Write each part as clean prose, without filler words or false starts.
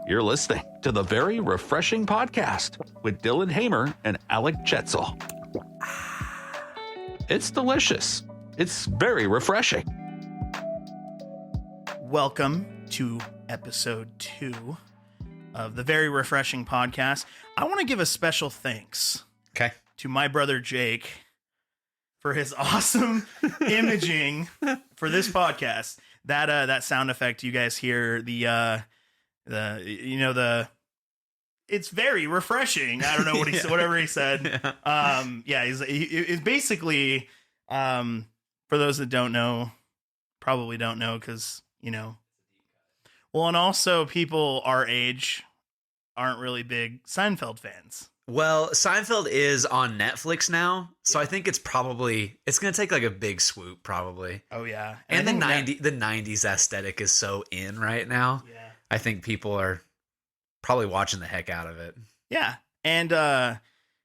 You're listening to the Very Refreshing Podcast with Dylan Hamar and Alek Chetzel. It's delicious. It's very refreshing. Welcome to episode 2 of the Very Refreshing Podcast. I want to give a special thanks to my brother Jake for his awesome imaging for this podcast. That sound effect you guys hear, it's very refreshing. I don't know what he said, whatever he said. He's basically, for those that don't know, probably don't know because, well, and also people our age aren't really big Seinfeld fans. Well, Seinfeld is on Netflix now, so I think it's going to take like a big swoop probably. Oh yeah. And the 90s aesthetic is so in right now. Yeah. I think people are probably watching the heck out of it. Yeah. And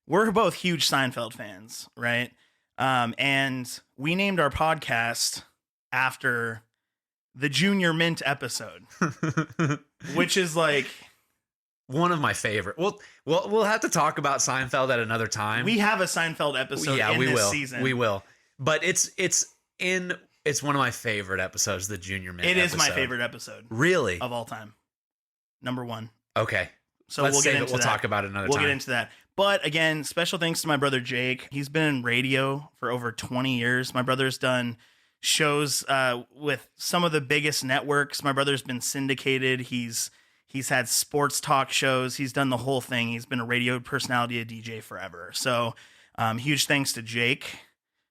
we're both huge Seinfeld fans, right? And we named our podcast after the Junior Mint episode, which is like one of my favorite. We'll have to talk about Seinfeld at another time. We have a Seinfeld episode this season. We will. But it's one of my favorite episodes, the Junior Mint episode. It is my favorite episode. Really? Of all time. Number 1. Okay. So we'll talk about it another time. We'll get into that. But again, special thanks to my brother Jake. He's been in radio for over 20 years. My brother's done shows with some of the biggest networks. My brother's been syndicated. He's had sports talk shows. He's done the whole thing. He's been a radio personality, a DJ forever. So huge thanks to Jake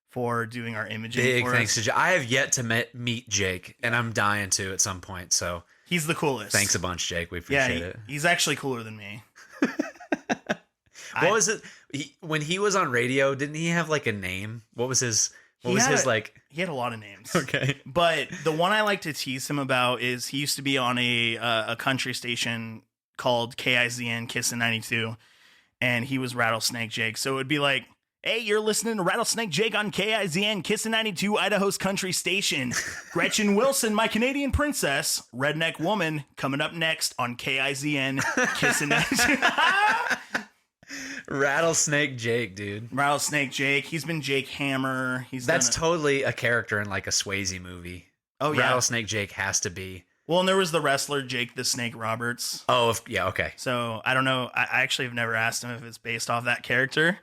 for doing our imaging. Big thanks to Jake. I have yet to meet Jake, and I'm dying to at some point. So he's the coolest. Thanks a bunch, Jake. We appreciate it. He's actually cooler than me. What was it? When he was on radio, didn't he have like a name? What was his... He had a lot of names. Okay. But the one I like to tease him about is he used to be on a country station called KIZN, Kissin' 92, and he was Rattlesnake Jake. So it would be like, hey, you're listening to Rattlesnake Jake on KIZN, Kissin' 92, Idaho's country station. Gretchen Wilson, my Canadian princess, redneck woman, coming up next on KIZN, Kissin' 92. Rattlesnake Jake, dude. Rattlesnake Jake. He's been Jake Hammer. That's totally a character in like a Swayze movie. Oh, yeah. Rattlesnake Jake has to be. Well, and there was the wrestler Jake the Snake Roberts. Oh, yeah, okay. So I don't know. I actually have never asked him if it's based off that character.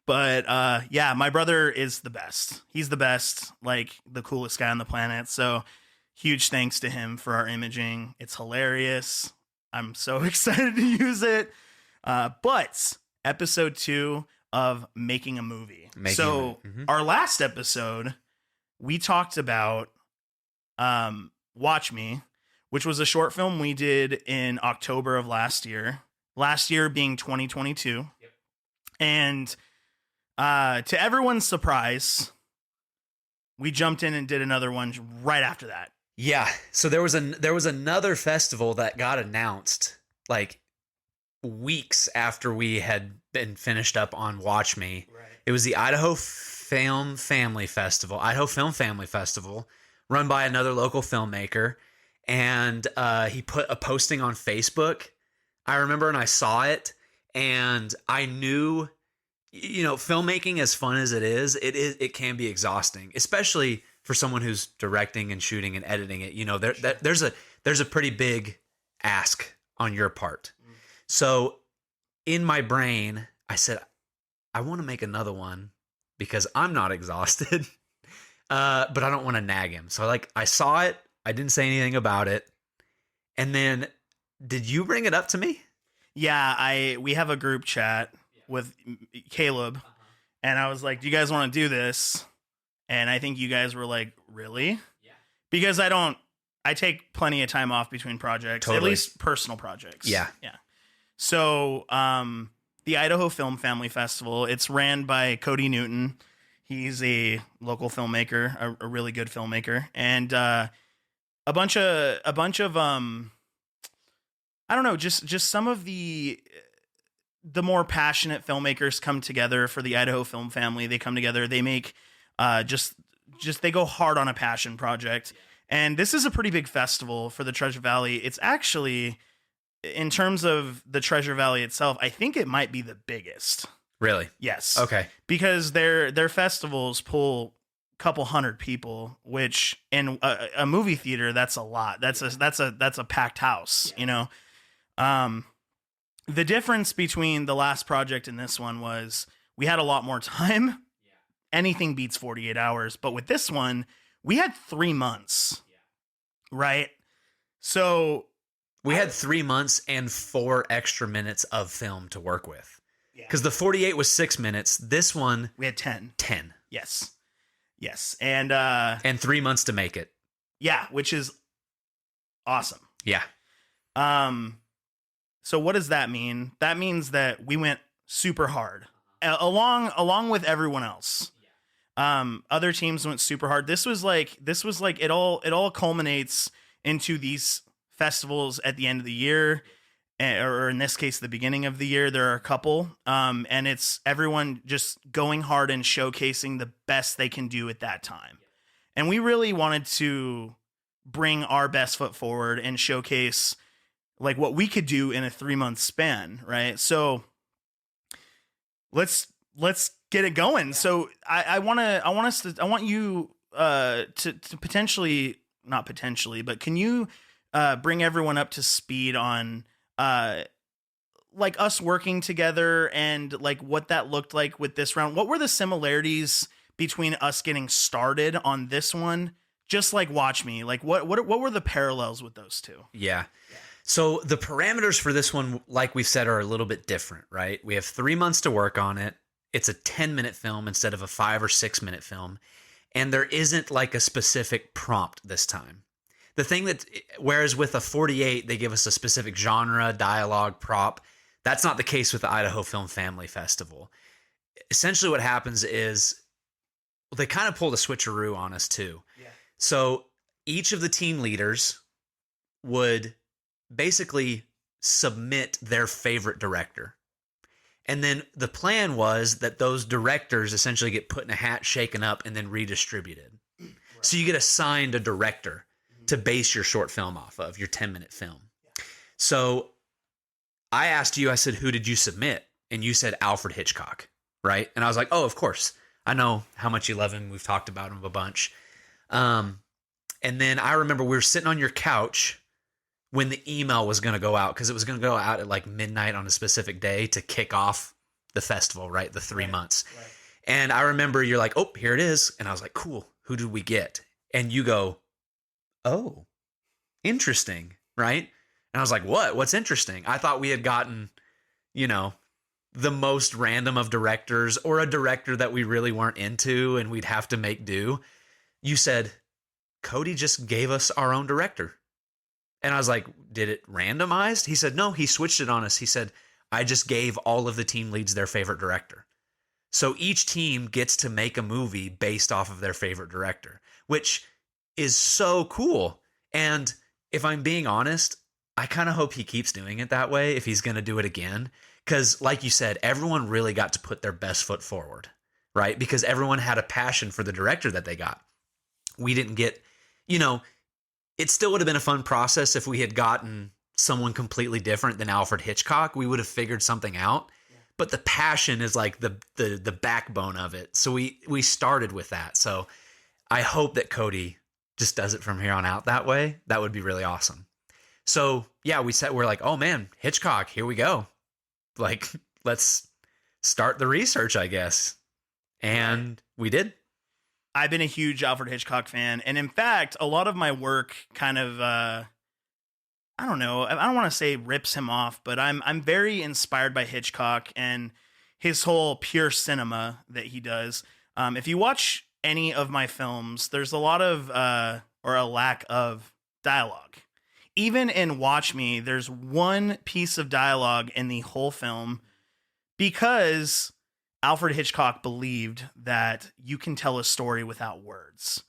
But yeah, my brother is the best. He's the best, like the coolest guy on the planet. So huge thanks to him for our imaging. It's hilarious. I'm so excited to use it. But episode 2 of Making a Movie. Our last episode, we talked about Watch Me, which was a short film we did in October of last year. Last year being 2022. Yep. And to everyone's surprise, we jumped in and did another one right after that. Yeah. So there was another festival that got announced like weeks after we had been finished up on Watch Me. Right. It was the Idaho Film Family Festival, run by another local filmmaker. And he put a posting on Facebook. I remember, and I saw it, and I knew, filmmaking, as fun as it is, it can be exhausting, especially for someone who's directing and shooting and editing it. There's a pretty big ask on your part. So in my brain, I said, I want to make another one because I'm not exhausted, but I don't want to nag him. So I saw it. I didn't say anything about it. And then did you bring it up to me? Yeah, we have a group chat with Caleb, and I was like, do you guys want to do this? And I think you guys were like, really? Yeah. Because I take plenty of time off between projects, totally. At least personal projects. Yeah. Yeah. So, the Idaho Film Family Festival, it's ran by Cody Newton. He's a local filmmaker, a really good filmmaker. And, a bunch of, I don't know, just some of the more passionate filmmakers come together for the Idaho Film Family. They come together, they make, they go hard on a passion project. And this is a pretty big festival for the Treasure Valley. It's actually, in terms of the Treasure Valley itself, I think it might be the biggest. Really? Yes. Okay. Because their festivals pull a couple hundred people, which in a movie theater, that's a lot. That's a packed house, you know? The difference between the last project and this one was we had a lot more time. Yeah. Anything beats 48 hours. But with this one, we had 3 months, right? So we had 3 months and 4 extra minutes of film to work with. Because the 48 was 6 minutes. This one, we had 10. 10. Yes. And 3 months to make it. Yeah, which is awesome. Yeah. So what does that mean? That means that we went super hard along with everyone else. Other teams went super hard. This was like it all culminates into these festivals at the end of the year, or in this case, the beginning of the year. There are a couple, and it's everyone just going hard and showcasing the best they can do at that time. And we really wanted to bring our best foot forward and showcase like what we could do in a 3-month span, right? So let's get it going. So I want you to potentially, not potentially, but can you bring everyone up to speed on like us working together and like what that looked like with this round? What were the similarities between us getting started on this one, just like Watch Me? Like what were the parallels with those two? Yeah. So the parameters for this one, like we said, are a little bit different, right? We have 3 months to work on it. It's a 10-minute film instead of a 5 or 6 minute film. And there isn't like a specific prompt this time. The thing that, whereas with a 48, they give us a specific genre, dialogue, prop. That's not the case with the Idaho Film Family Festival. Essentially what happens is they kind of pulled a switcheroo on us too. Yeah. So each of the team leaders would basically submit their favorite director. And then the plan was that those directors essentially get put in a hat, shaken up, and then redistributed. Right. So you get assigned a director to base your short film off of, your 10-minute film. Yeah. So I asked you, I said, who did you submit? And you said Alfred Hitchcock, right? And I was like, oh, of course. I know how much you love him. We've talked about him a bunch. And then I remember we were sitting on your couch when the email was going to go out, because it was going to go out at like midnight on a specific day to kick off the festival, right? The 3 months. Right. And I remember you're like, oh, here it is. And I was like, cool. Who did we get? And you go, oh, interesting, right? And I was like, what? What's interesting? I thought we had gotten, the most random of directors, or a director that we really weren't into and we'd have to make do. You said, Cody just gave us our own director. And I was like, did it randomized? He said, no, he switched it on us. He said, I just gave all of the team leads their favorite director. So each team gets to make a movie based off of their favorite director, which is so cool. And if I'm being honest, I kind of hope he keeps doing it that way if he's going to do it again. Because like you said, everyone really got to put their best foot forward, right? Because everyone had a passion for the director that they got. We didn't get, it still would have been a fun process if we had gotten someone completely different than Alfred Hitchcock. We would have figured something out. Yeah. But the passion is like the backbone of it. So we started with that. So I hope that Cody just does it from here on out that way. That would be really awesome. So yeah, we're like, oh man, Hitchcock, here we go. Like, let's start the research, I guess. And we did. I've been a huge Alfred Hitchcock fan. And in fact, a lot of my work kind of, I don't want to say rips him off, but I'm very inspired by Hitchcock and his whole pure cinema that he does. If you watch any of my films, there's a lot of, or a lack of dialogue. Even in Watch Me, there's one piece of dialogue in the whole film because Alfred Hitchcock believed that you can tell a story without words,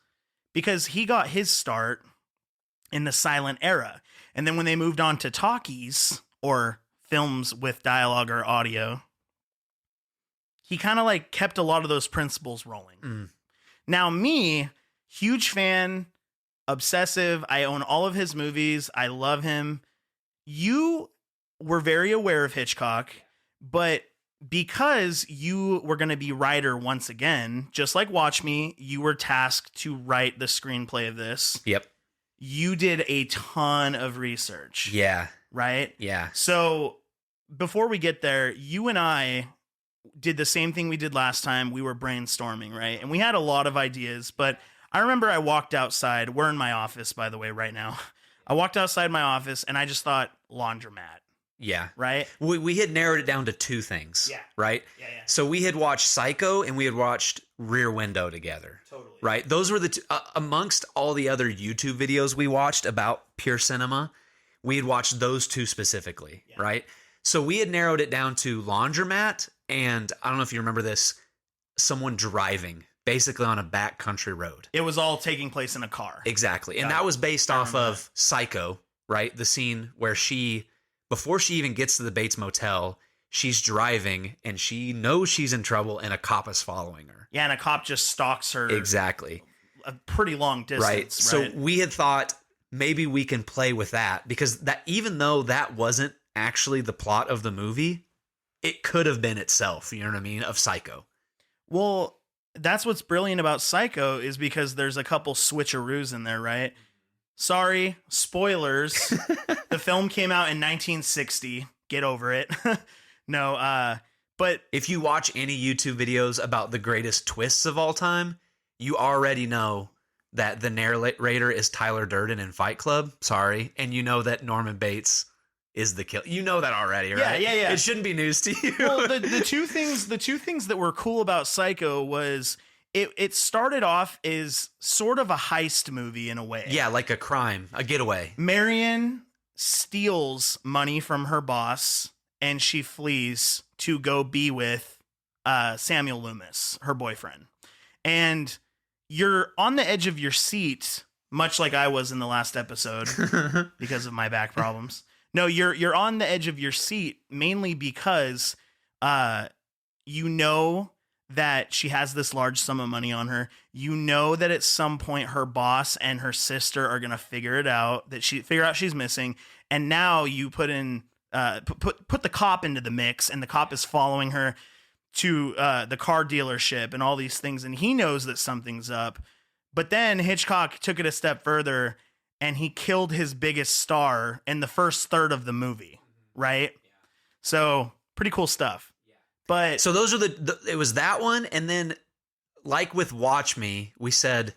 because he got his start in the silent era. And then when they moved on to talkies, or films with dialogue or audio, he kind of like kept a lot of those principles rolling. Now me, huge fan, obsessive. I own all of his movies. I love him. You were very aware of Hitchcock, but because you were going to be writer once again, just like Watch Me, you were tasked to write the screenplay of this. Yep. You did a ton of research. Yeah. Right? Yeah. So before we get there, you and I did the same thing we did last time. We were brainstorming, right? And we had a lot of ideas, but I remember I walked outside. We're in my office, by the way, right now. I walked outside my office and I just thought laundromat. Yeah. Right? We had narrowed it down to two things. Yeah. Right? Yeah. So we had watched Psycho and we had watched Rear Window together. Totally. Right? Those were the two, amongst all the other YouTube videos we watched about pure cinema, we had watched those two specifically. Yeah. Right? So we had narrowed it down to laundromat and I don't know if you remember this, someone driving basically on a backcountry road. It was all taking place in a car. Exactly. And that was based off of Psycho, right? The scene where before she even gets to the Bates Motel, she's driving and she knows she's in trouble and a cop is following her. Yeah, and a cop just stalks her. Exactly. A pretty long distance. Right. So we had thought maybe we can play with that because that even though that wasn't actually the plot of the movie, it could have been itself, you know what I mean, of Psycho. Well, that's what's brilliant about Psycho is because there's a couple switcheroos in there, right? Sorry, spoilers. The film came out in 1960. Get over it. No, but if you watch any YouTube videos about the greatest twists of all time, you already know that the narrator is Tyler Durden in Fight Club. Sorry. And you know that Norman Bates is the killer. You know that already, right? Yeah. It shouldn't be news to you. Well, the two things that were cool about Psycho was it started off as sort of a heist movie in a way. Yeah, like a crime, a getaway. Marion steals money from her boss and she flees to go be with Samuel Loomis, her boyfriend. And you're on the edge of your seat, much like I was in the last episode because of my back problems. No, you're on the edge of your seat mainly because you know that she has this large sum of money on her. You know that at some point her boss and her sister are gonna figure out she's missing, and now you put in put the cop into the mix, and the cop is following her to the car dealership and all these things, and he knows that something's up. But then Hitchcock took it a step further, and he killed his biggest star in the first third of the movie, right? Yeah. So pretty cool stuff. But so those are it was that one. And then like with Watch Me, we said,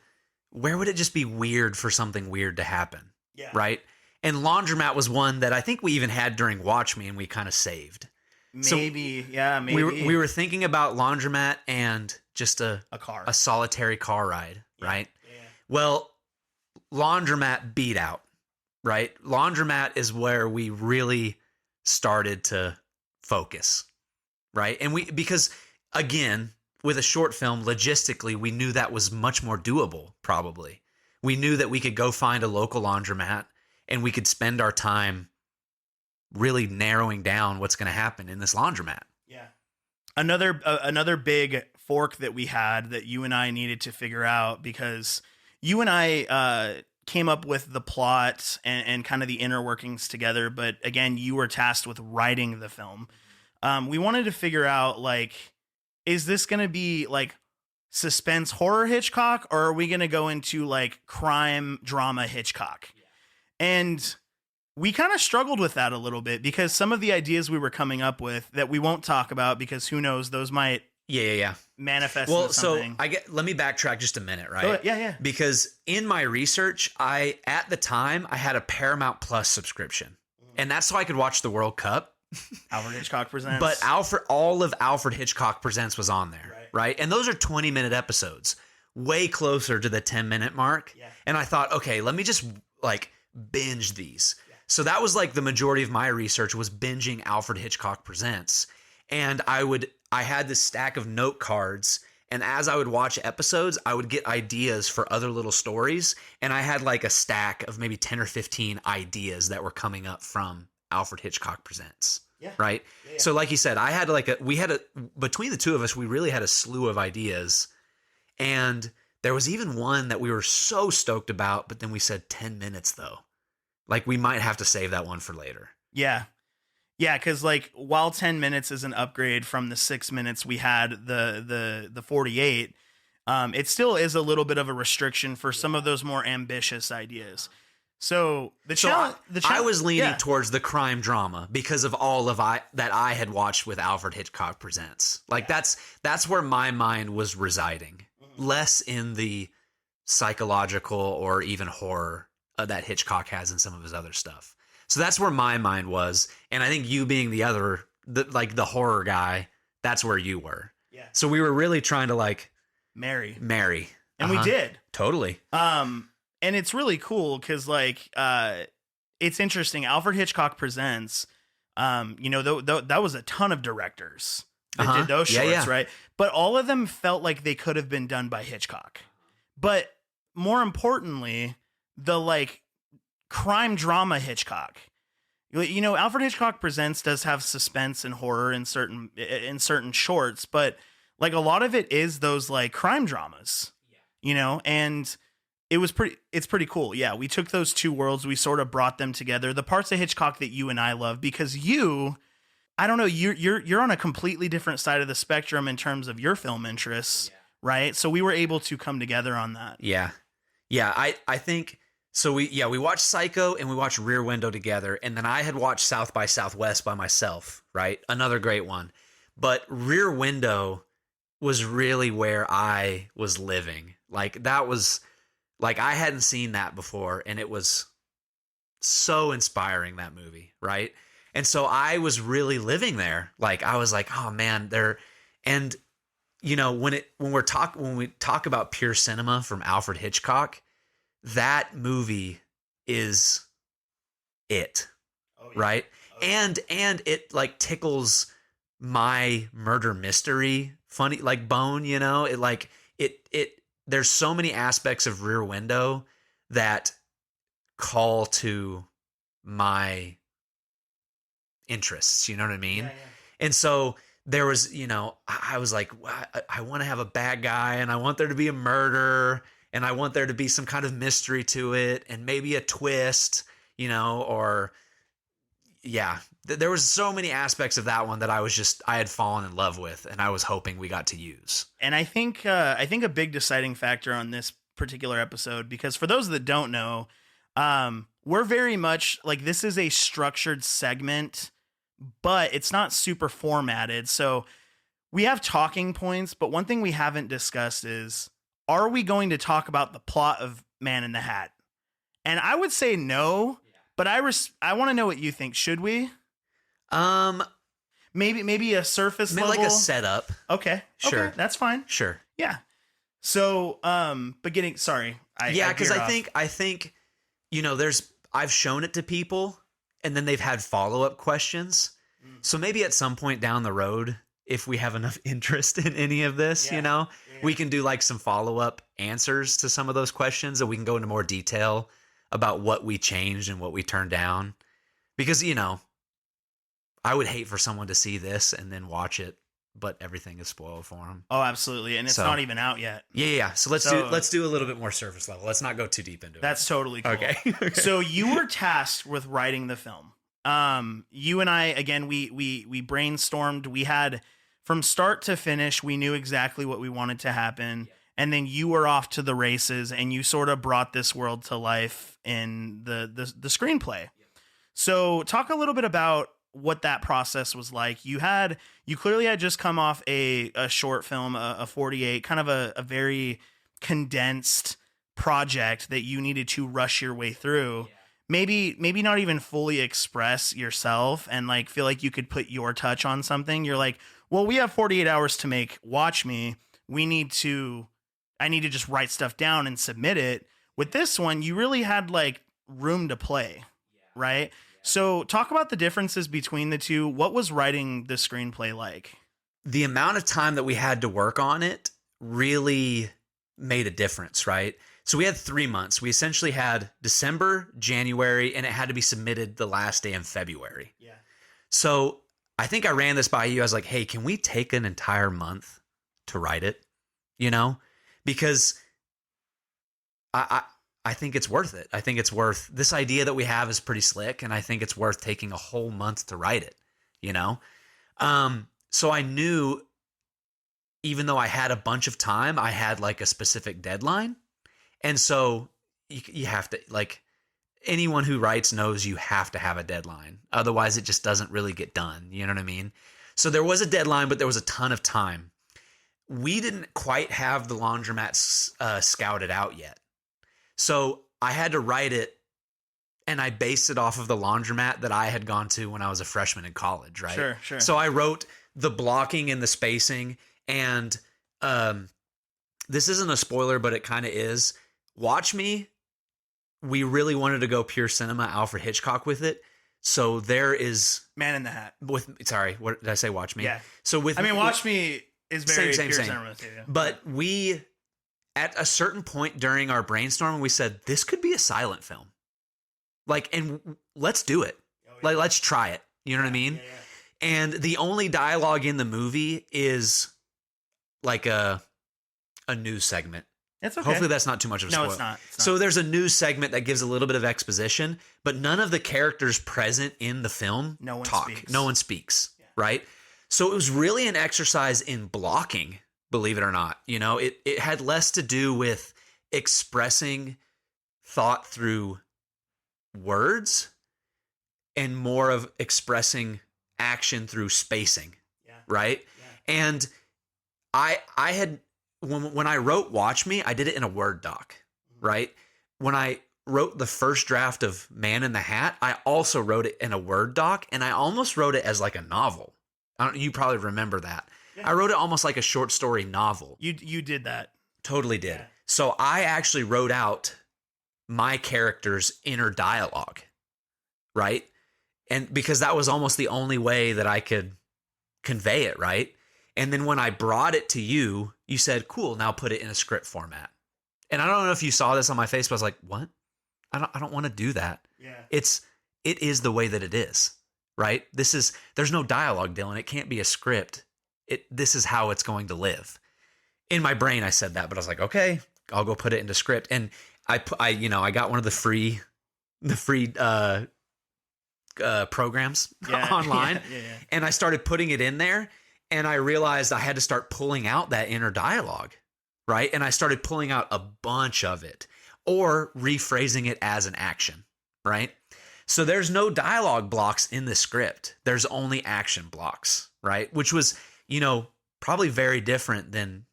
where would it just be weird for something weird to happen? Yeah. Right. And Laundromat was one that I think we even had during Watch Me and we kind of saved. Maybe. So yeah. Maybe we were thinking about Laundromat and just a solitary car ride. Yeah. Right. Yeah. Well, Laundromat beat out. Right. Laundromat is where we really started to focus. Right. And because again, with a short film, logistically, we knew that was much more doable. Probably. We knew that we could go find a local laundromat and we could spend our time really narrowing down what's going to happen in this laundromat. Yeah. Another big fork that we had that you and I needed to figure out, because you and I came up with the plot and kind of the inner workings together. But again, you were tasked with writing the film. We wanted to figure out, like, is this going to be like suspense horror Hitchcock, or are we going to go into like crime drama Hitchcock? Yeah. And we kind of struggled with that a little bit because some of the ideas we were coming up with that we won't talk about because who knows, those might manifest into something. So let me backtrack just a minute, right? Yeah. Because in my research, at the time I had a Paramount Plus subscription, and that's so I could watch the World Cup. Alfred Hitchcock Presents. But all of Alfred Hitchcock Presents was on there, right? And those are 20-minute episodes, way closer to the 10-minute mark. Yeah. And I thought, okay, let me just like binge these. Yeah. So that was like the majority of my research was binging Alfred Hitchcock Presents. And I had this stack of note cards, and as I would watch episodes, I would get ideas for other little stories. And I had like a stack of maybe 10 or 15 ideas that were coming up from Alfred Hitchcock Presents. Yeah. Right. Yeah. So like you said, between the two of us, we really had a slew of ideas. And there was even one that we were so stoked about, but then we said 10 minutes though. Like we might have to save that one for later. Yeah. Yeah, because like while 10 minutes is an upgrade from the 6 minutes we had the 48, it still is a little bit of a restriction for some of those more ambitious ideas. So I was leaning yeah. towards the crime drama because of all of that I had watched with Alfred Hitchcock Presents. Like that's where my mind was residing, less in the psychological or even horror that Hitchcock has in some of his other stuff. So that's where my mind was, and I think you being the horror guy, that's where you were. Yeah. So we were really trying to like marry, and we did totally. And it's really cool because like it's interesting. Alfred Hitchcock Presents, that was a ton of directors that did those shorts, right? But all of them felt like they could have been done by Hitchcock. But more importantly, the like crime drama Hitchcock. Alfred Hitchcock Presents does have suspense and horror in certain shorts, but like a lot of it is those like crime dramas, and it's pretty cool. Yeah. We took those two worlds, we sort of brought them together. The parts of Hitchcock that you and I love, because I don't know, you're on a completely different side of the spectrum in terms of your film interests, right? So we were able to come together on that. Yeah. Yeah. I think so. We watched Psycho and we watched Rear Window together. And then I had watched South by Southwest by myself, right? Another great one. But Rear Window was really where I was living. Like that was like, I hadn't seen that before, and it was so inspiring, that movie, right? And so I was really living there. Like I was like, oh man, and when we talk about pure cinema from Alfred Hitchcock, that movie is it, right? And it like tickles my murder mystery funny like bone, it like it there's so many aspects of Rear Window that call to my interests, you know what I mean? Yeah. And so there was, I was like, I want to have a bad guy, and I want there to be a murder, and I want there to be some kind of mystery to it, and maybe a twist, or yeah. There was so many aspects of that one that I had fallen in love with, and I was hoping we got to use. And I think a big deciding factor on this particular episode, because for those that don't know, we're very much like, this is a structured segment, but it's not super formatted. So we have talking points, but one thing we haven't discussed is, are we going to talk about the plot of Man in the Hat? And I would say no, but I want to know what you think. Should we? Maybe a surface level, like a setup. Okay, sure, okay, that's fine. Sure, yeah. So, sorry, because I think, I've shown it to people, and then they've had follow-up questions. So maybe at some point down the road, if we have enough interest in any of this, we can do like some follow-up answers to some of those questions, and we can go into more detail about what we changed and what we turned down. Because, I would hate for someone to see this and then watch it, but everything is spoiled for them. Oh, absolutely. And it's not even out yet. Yeah. So let's do a little bit more surface level. Let's not go too deep into it. That's totally cool. Okay. So you were tasked with writing the film. You and I, again, we brainstormed. We had, from start to finish, we knew exactly what we wanted to happen. Yeah. And then you were off to the races, and you sort of brought this world to life in the screenplay. Yeah. So talk a little bit about what that process was like. You clearly had just come off a short film, a 48, kind of a very condensed project that you needed to rush your way through. Yeah. Maybe not even fully express yourself and like feel like you could put your touch on something. You're like, well, we have 48 hours to make Watch Me. I need to just write stuff down and submit it. With this one, you really had like room to play, right? So talk about the differences between the two. What was writing the screenplay like? The amount of time that we had to work on it really made a difference, right? So we had 3 months. We essentially had December, January, and it had to be submitted the last day in February. Yeah. So I think I ran this by you. I was like, hey, can we take an entire month to write it? Because I think it's worth it. I think it's worth, this idea that we have is pretty slick, and I think it's worth taking a whole month to write it. you know? So I knew, even though I had a bunch of time, I had like a specific deadline. And so you have to, like, anyone who writes knows you have to have a deadline. Otherwise it just doesn't really get done. You know what I mean? So there was a deadline, but there was a ton of time. We didn't quite have the laundromat scouted out yet. So I had to write it, and I based it off of the laundromat that I had gone to when I was a freshman in college, right? Sure. So I wrote the blocking and the spacing, and this isn't a spoiler, but it kind of is. Watch Me, we really wanted to go pure cinema, Alfred Hitchcock with it. So there is Man in the Hat. What did I say? Watch Me. Yeah. So Watch Me is very same. pure cinema too. Yeah. But we, at a certain point during our brainstorming, we said this could be a silent film. Like, and let's do it. Like, let's try it. You know what I mean? Yeah. And the only dialogue in the movie is like a news segment. It's okay. Hopefully that's not too much of a spoil. No, it's not. So there's a news segment that gives a little bit of exposition, but none of the characters present in the film talk. Speaks. No one speaks, right? So it was really an exercise in blocking, believe it or not. You know, it had less to do with expressing thought through words and more of expressing action through spacing, right? Yeah. And I had... When I wrote Watch Me, I did it in a Word doc, right? When I wrote the first draft of Man in the Hat, I also wrote it in a Word doc, and I almost wrote it as like a novel. You probably remember that. Yeah. I wrote it almost like a short story novel. You did that. Totally did. Yeah. So I actually wrote out my character's inner dialogue, right? And because that was almost the only way that I could convey it, right? And then when I brought it to you, you said, cool, now put it in a script format. And I don't know if you saw this on my face, but I was like, what? I don't want to do that. Yeah. It is the way that it is, right? There's no dialogue, Dylan. It can't be a script. This is how it's going to live. In my brain, I said that, but I was like, okay, I'll go put it into script. And I got one of the free programs online, and I started putting it in there. And I realized I had to start pulling out that inner dialogue, right? And I started pulling out a bunch of it or rephrasing it as an action, right? So there's no dialogue blocks in the script. There's only action blocks, right? Which was, probably very different than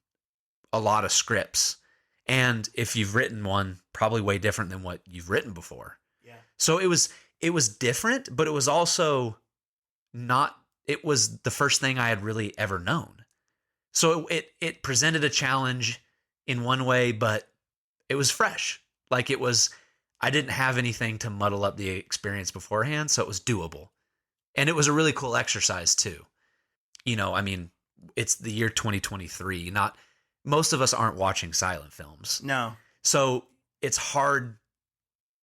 a lot of scripts. And if you've written one, probably way different than what you've written before. Yeah. So it was different, but it was also not... It was the first thing I had really ever known. So it presented a challenge in one way, but it was fresh. Like I didn't have anything to muddle up the experience beforehand, so it was doable. And it was a really cool exercise too. It's the year 2023. Most of us aren't watching silent films. No. So it's hard.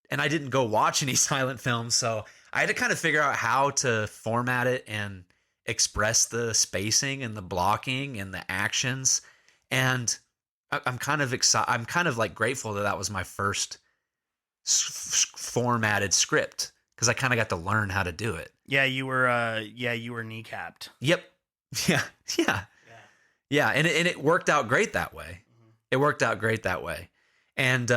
And I didn't go watch any silent films, so I had to kind of figure out how to format it and express the spacing and the blocking and the actions. And I'm kind of excited. I'm kind of like grateful that was my first formatted script, because I kind of got to learn how to do it. Yeah, you were kneecapped. Yep. Yeah. And it worked out great that way. Mm-hmm. It worked out great that way. And,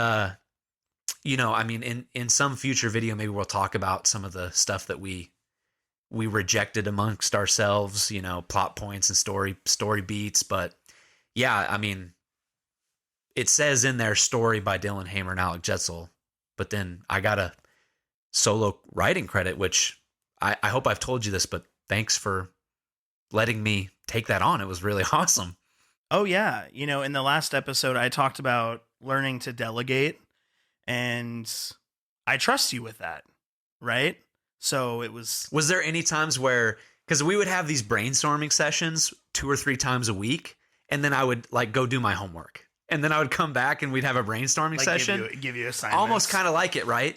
in some future video, maybe we'll talk about some of the stuff that we rejected amongst ourselves, plot points and story beats. But yeah, it says in there story by Dylan Hamar and Alek Jetzel, but then I got a solo writing credit, which I hope I've told you this, but thanks for letting me take that on. It was really awesome. Oh yeah. In the last episode, I talked about learning to delegate, and I trust you with that. Right. So it was there any times where, because we would have these brainstorming sessions 2 or 3 times a week, and then I would like go do my homework, and then I would come back and we'd have a brainstorming session, give you assignments. Almost kind of like it, right?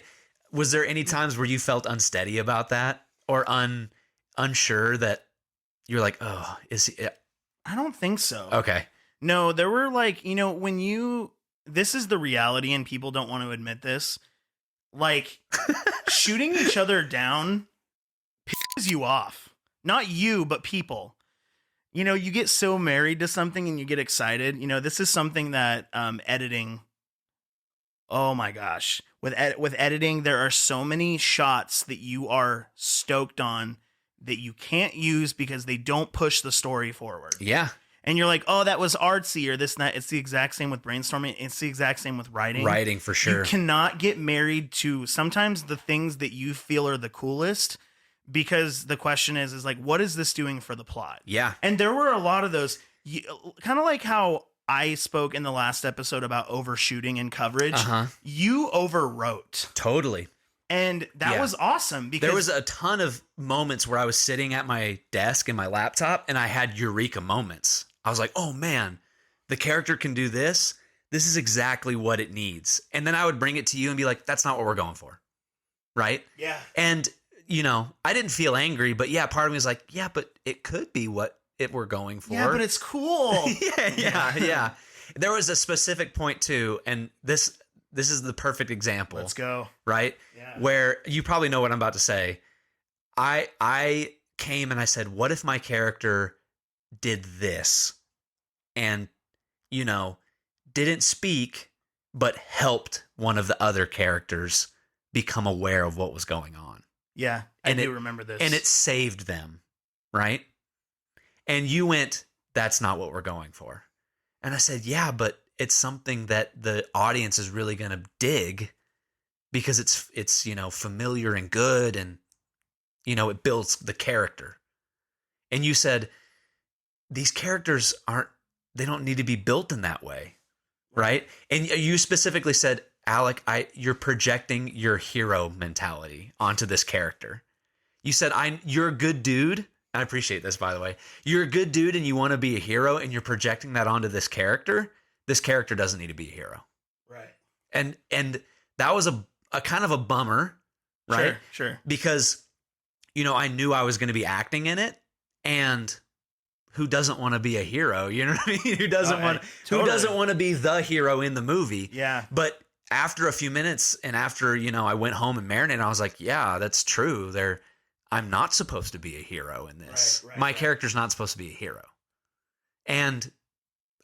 Was there any times where you felt unsteady about that, or unsure that you're like, oh, is he? I don't think so. Okay. No, there were like, this is the reality, and people don't want to admit this. Like, shooting each other down pisses you off. not you, but people. You know, you get so married to something and you get excited. You know, this is something that editing. Oh my gosh. With editing, there are so many shots that you are stoked on that you can't use because they don't push the story forward. Yeah. And you're like, oh, that was artsy or this and that. It's the exact same with brainstorming. It's the exact same with writing. Writing, for sure. You cannot get married to sometimes the things that you feel are the coolest, because the question is like, what is this doing for the plot? Yeah. And there were a lot of those, kind of like how I spoke in the last episode about overshooting and coverage. You overwrote. Totally. And that was awesome, because there was a ton of moments where I was sitting at my desk and my laptop and I had eureka moments. I was like, oh man, the character can do this. This is exactly what it needs. And then I would bring it to you and be like, that's not what we're going for. Right? Yeah. And, you know, I didn't feel angry, but yeah, part of me was like, yeah, but it could be what we're going for. Yeah, but it's cool. yeah. There was a specific point too, and this is the perfect example. Let's go. Right? Yeah. Where you probably know what I'm about to say. I came and I said, what if my character did this and, you know, didn't speak, but helped one of the other characters become aware of what was going on? Yeah, I do remember this. And it saved them, right? And you went, that's not what we're going for. And I said, yeah, but it's something that the audience is really going to dig because it's, you know, familiar and good, and, you know, it builds the character. And you said, these characters they don't need to be built in that way. Right. And you specifically said, Alek, you're projecting your hero mentality onto this character. You said, you're a good dude. I appreciate this, by the way. You're a good dude and you want to be a hero, and you're projecting that onto this character. This character doesn't need to be a hero. Right. And that was a kind of a bummer, right? Sure. Because, you know, I knew I was going to be acting in it, and who doesn't want to be a hero? You know what I mean? Who doesn't want to be the hero in the movie? Yeah. But after a few minutes, and after, you know, I went home and marinated, I was like, yeah, that's true. I'm not supposed to be a hero in this. My character's not supposed to be a hero. And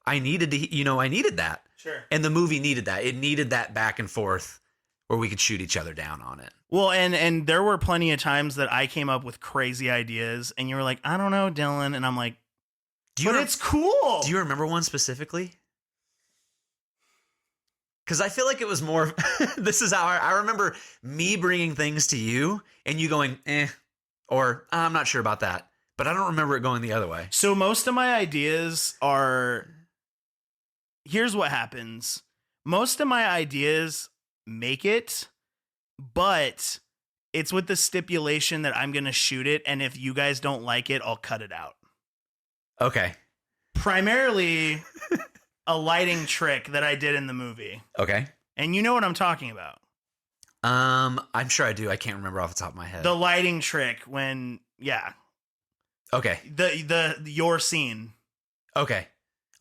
I needed that. Sure. And the movie needed that. It needed that back and forth where we could shoot each other down on it. Well, and there were plenty of times that I came up with crazy ideas and you were like, I don't know, Dylan. And I'm like, it's cool. Do you remember one specifically? Because I feel like it was more, this is how I remember me bringing things to you and you going, or I'm not sure about that. But I don't remember it going the other way. So most of my ideas here's what happens. Most of my ideas make it, but it's with the stipulation that I'm going to shoot it. And if you guys don't like it, I'll cut it out. Okay. Primarily a lighting trick that I did in the movie. Okay. And you know what I'm talking about. I'm sure I do. I can't remember off the top of my head. The lighting trick when, yeah. Okay. Your scene. Okay.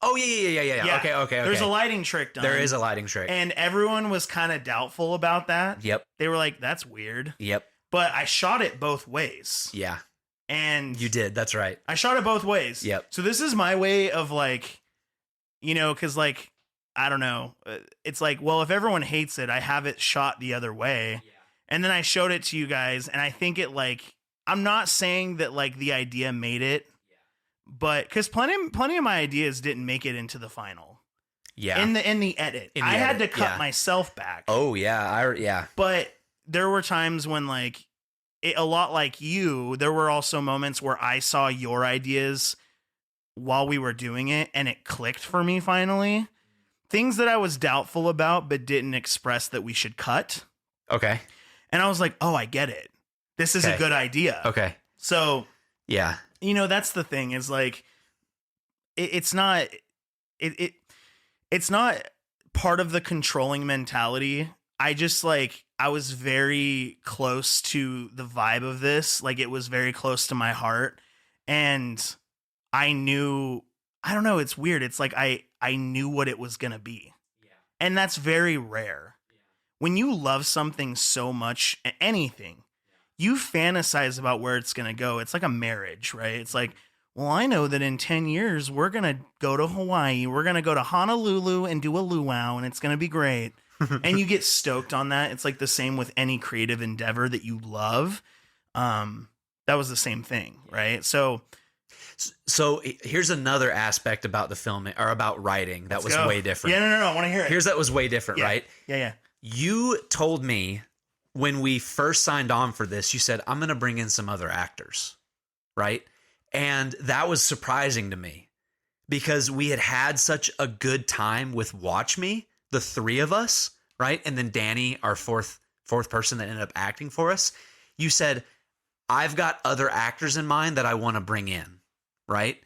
Oh, yeah. Okay. There's a lighting trick done. There is a lighting trick. And everyone was kind of doubtful about that. Yep. They were like, that's weird. Yep. But I shot it both ways. Yeah. And you did. That's right. I shot it both ways. Yep. So this is my way of like, you know, because like, I don't know. It's like, well, if everyone hates it, I have it shot the other way. Yeah. And then I showed it to you guys. And I think it like, I'm not saying that like the idea made it, but because plenty of my ideas didn't make it into the final. Yeah. In the edit, I had to cut myself back. Oh yeah. But there were times when like a lot like you, there were also moments where I saw your ideas while we were doing it and it clicked for me finally. Things that I was doubtful about, but didn't express that we should cut. Okay. And I was like, oh, I get it. This is a good idea. Okay. So, yeah, you know, that's the thing is like, it's not part of the controlling mentality. I just like, I was very close to the vibe of this. Like it was very close to my heart. And I knew, I don't know. It's weird. It's like, I knew what it was going to be. Yeah. And that's very rare. Yeah. When you love something so much, anything, you fantasize about where it's going to go. It's like a marriage, right? It's like, well, I know that in 10 years, we're going to go to Hawaii. We're going to go to Honolulu and do a luau, and it's going to be great. And you get stoked on that. It's like the same with any creative endeavor that you love. That was the same thing, right? So here's another aspect about the film or about writing that was way different. Yeah, no. I want to hear it. Here's that was way different, right? Yeah. You told me when we first signed on for this, you said, I'm going to bring in some other actors, right? And that was surprising to me because we had such a good time with Watch Me, the three of us, right? And then Danny, our fourth person that ended up acting for us. You said, I've got other actors in mind that I want to bring in, right?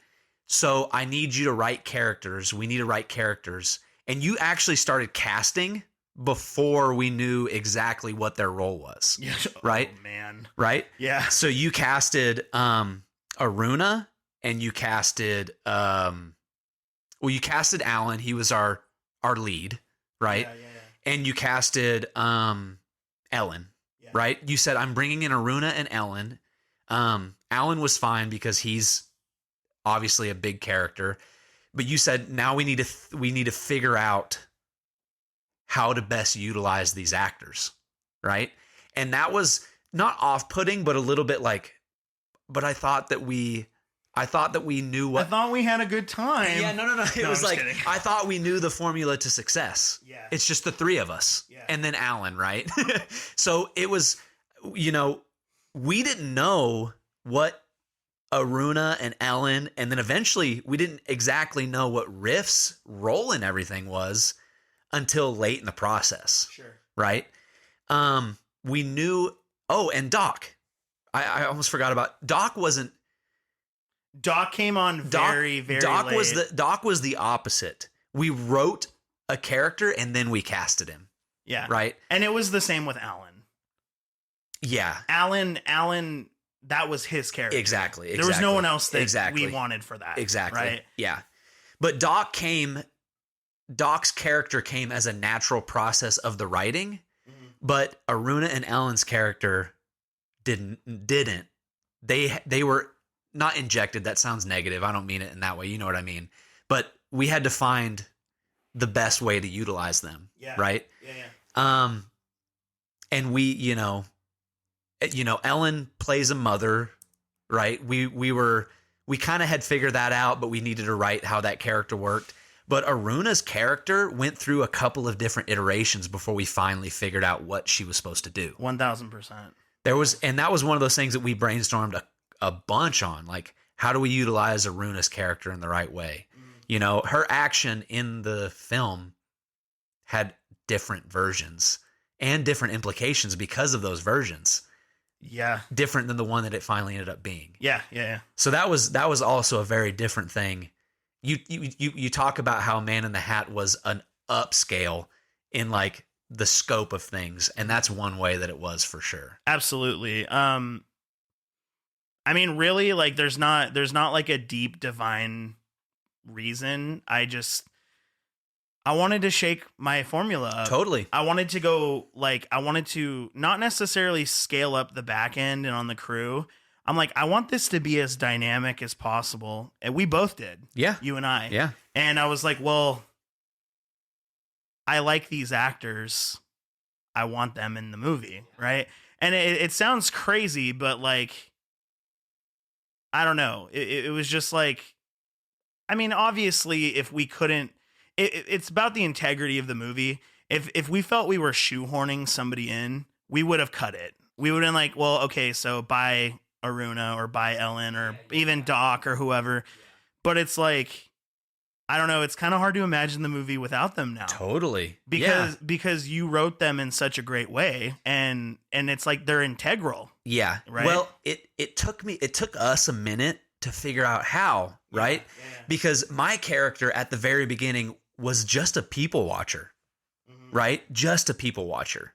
So I need you to write characters. We need to write characters. And you actually started casting before we knew exactly what their role was. Yeah. Right? Oh, man. Right? Yeah. So you casted Aruna and you casted you casted Alan. He was our lead, right? Yeah. And you casted Ellen. Yeah. Right? You said, I'm bringing in Aruna and Ellen. Alan was fine because he's obviously a big character. But you said, now we need to figure out how to best utilize these actors, right? And that was not off-putting, but a little bit like, but I thought that we knew what. I thought we had a good time. Yeah, no. It was like, kidding. I thought we knew the formula to success. Yeah. It's just the three of us. Yeah. And then Alan, right? So it was, we didn't know what Aruna and Ellen, and then eventually we didn't exactly know what Riff's role in everything was until late in the process. Sure. Right? We knew, and Doc. I almost forgot about Doc wasn't. Doc came on very late. Doc was the opposite. We wrote a character and then we casted him. Yeah. Right? And it was the same with Alan. Yeah. Alan, that was his character. Exactly. There was no one else that we wanted for that. Exactly. Right? Yeah. But Doc's character came as a natural process of the writing, but Aruna and Ellen's character didn't. They were not injected. That sounds negative. I don't mean it in that way. You know what I mean? But we had to find the best way to utilize them. Yeah. Right? Yeah. And we, Ellen plays a mother, right? We kind of had figured that out, but we needed to write how that character worked. But Aruna's character went through a couple of different iterations before we finally figured out what she was supposed to do. 1000%. That was one of those things that we brainstormed a bunch on, like, how do we utilize Aruna's character in the right way? Her action in the film had different versions and different implications because of those versions. Yeah. Different than the one that it finally ended up being. Yeah. So that was also a very different thing. You talk about how Man in the Hat was an upscale in like the scope of things, and that's one way that it was for sure. Absolutely. I mean, really, like there's not like a deep divine reason. I wanted to shake my formula up. Totally. I wanted to not necessarily scale up the back end and on the crew. I'm like, I want this to be as dynamic as possible. And we both did. Yeah. You and I. Yeah. And I was like, well, I like these actors. I want them in the movie. Right. And it sounds crazy, but like, I don't know. It was just like, I mean, obviously, if we couldn't, it's about the integrity of the movie. If we felt we were shoehorning somebody in, we would have cut it. We would have been like, well, okay, so by Aruna or by Ellen or even Doc or whoever. But it's like, I don't know. It's kind of hard to imagine the movie without them now. Totally. Because you wrote them in such a great way, and it's like they're integral. Yeah. Right. Well, it took us a minute to figure out how, right? Yeah. Because my character at the very beginning was just a people watcher, right? Just a people watcher.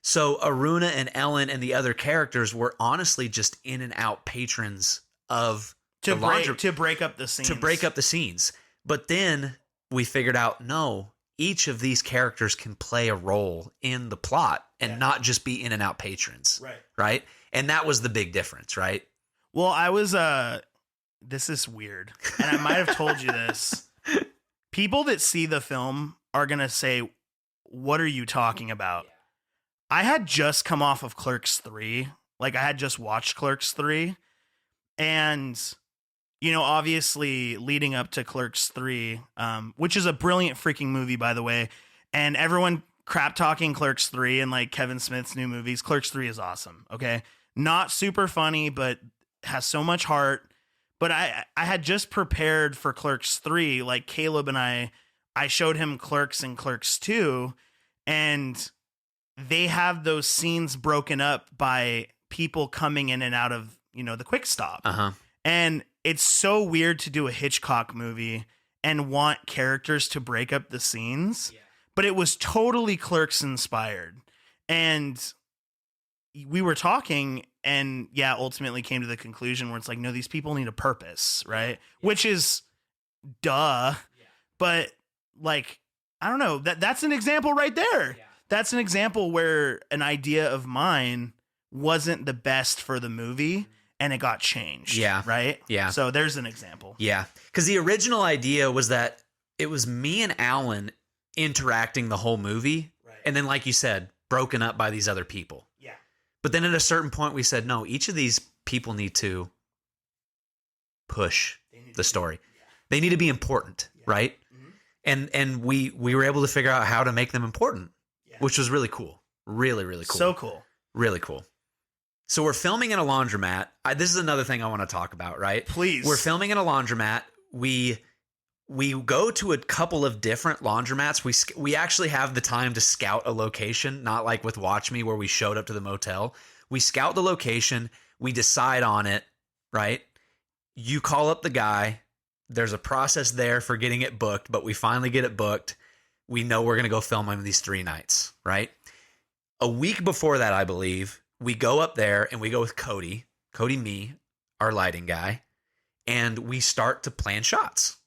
So Aruna and Ellen and the other characters were honestly just in and out patrons of to break up the scenes. To break up the scenes. But then we figured out, no, each of these characters can play a role in the plot and not just be in and out patrons. Right. And that was the big difference, right? Well, I was, this is weird. And I might have told you this. People that see the film are going to say, what are you talking about? I had just come off of Clerks 3. Like, I had just watched Clerks 3. And, you know, obviously leading up to Clerks 3, which is a brilliant freaking movie, by the way. And everyone crap talking Clerks 3 and like Kevin Smith's new movies. Clerks 3 is awesome. Okay. Not super funny, but has so much heart. But I had just prepared for Clerks 3. Like Caleb and I showed him Clerks and Clerks 2. And they have those scenes broken up by people coming in and out of, you know, the quick stop. And it's so weird to do a Hitchcock movie and want characters to break up the scenes, but it was totally Clerks inspired. And we were talking and ultimately came to the conclusion where it's like, no, these people need a purpose, right? Which is duh. But like, I don't know, that's an example right there. That's an example where an idea of mine wasn't the best for the movie and it got changed. Right. So there's an example. Because the original idea was that it was me and Alan interacting the whole movie. And then, like you said, broken up by these other people. But then at a certain point we said, no, each of these people need to push the story. They need to be important. Right. And we were able to figure out how to make them important, which was really cool. Really, really cool. So cool. Really cool. So we're filming in a laundromat. This is another thing I want to talk about, right? Please. We're filming in a laundromat. We go to a couple of different laundromats. We actually have the time to scout a location, not like with Watch Me where we showed up to the motel. We scout the location. We decide on it, right? You call up the guy. There's a process there for getting it booked, but we finally get it booked. We know we're going to go film on these 3 nights, right? A week before that, I believe, we go up there and we go with Cody, me, our lighting guy, and we start to plan shots,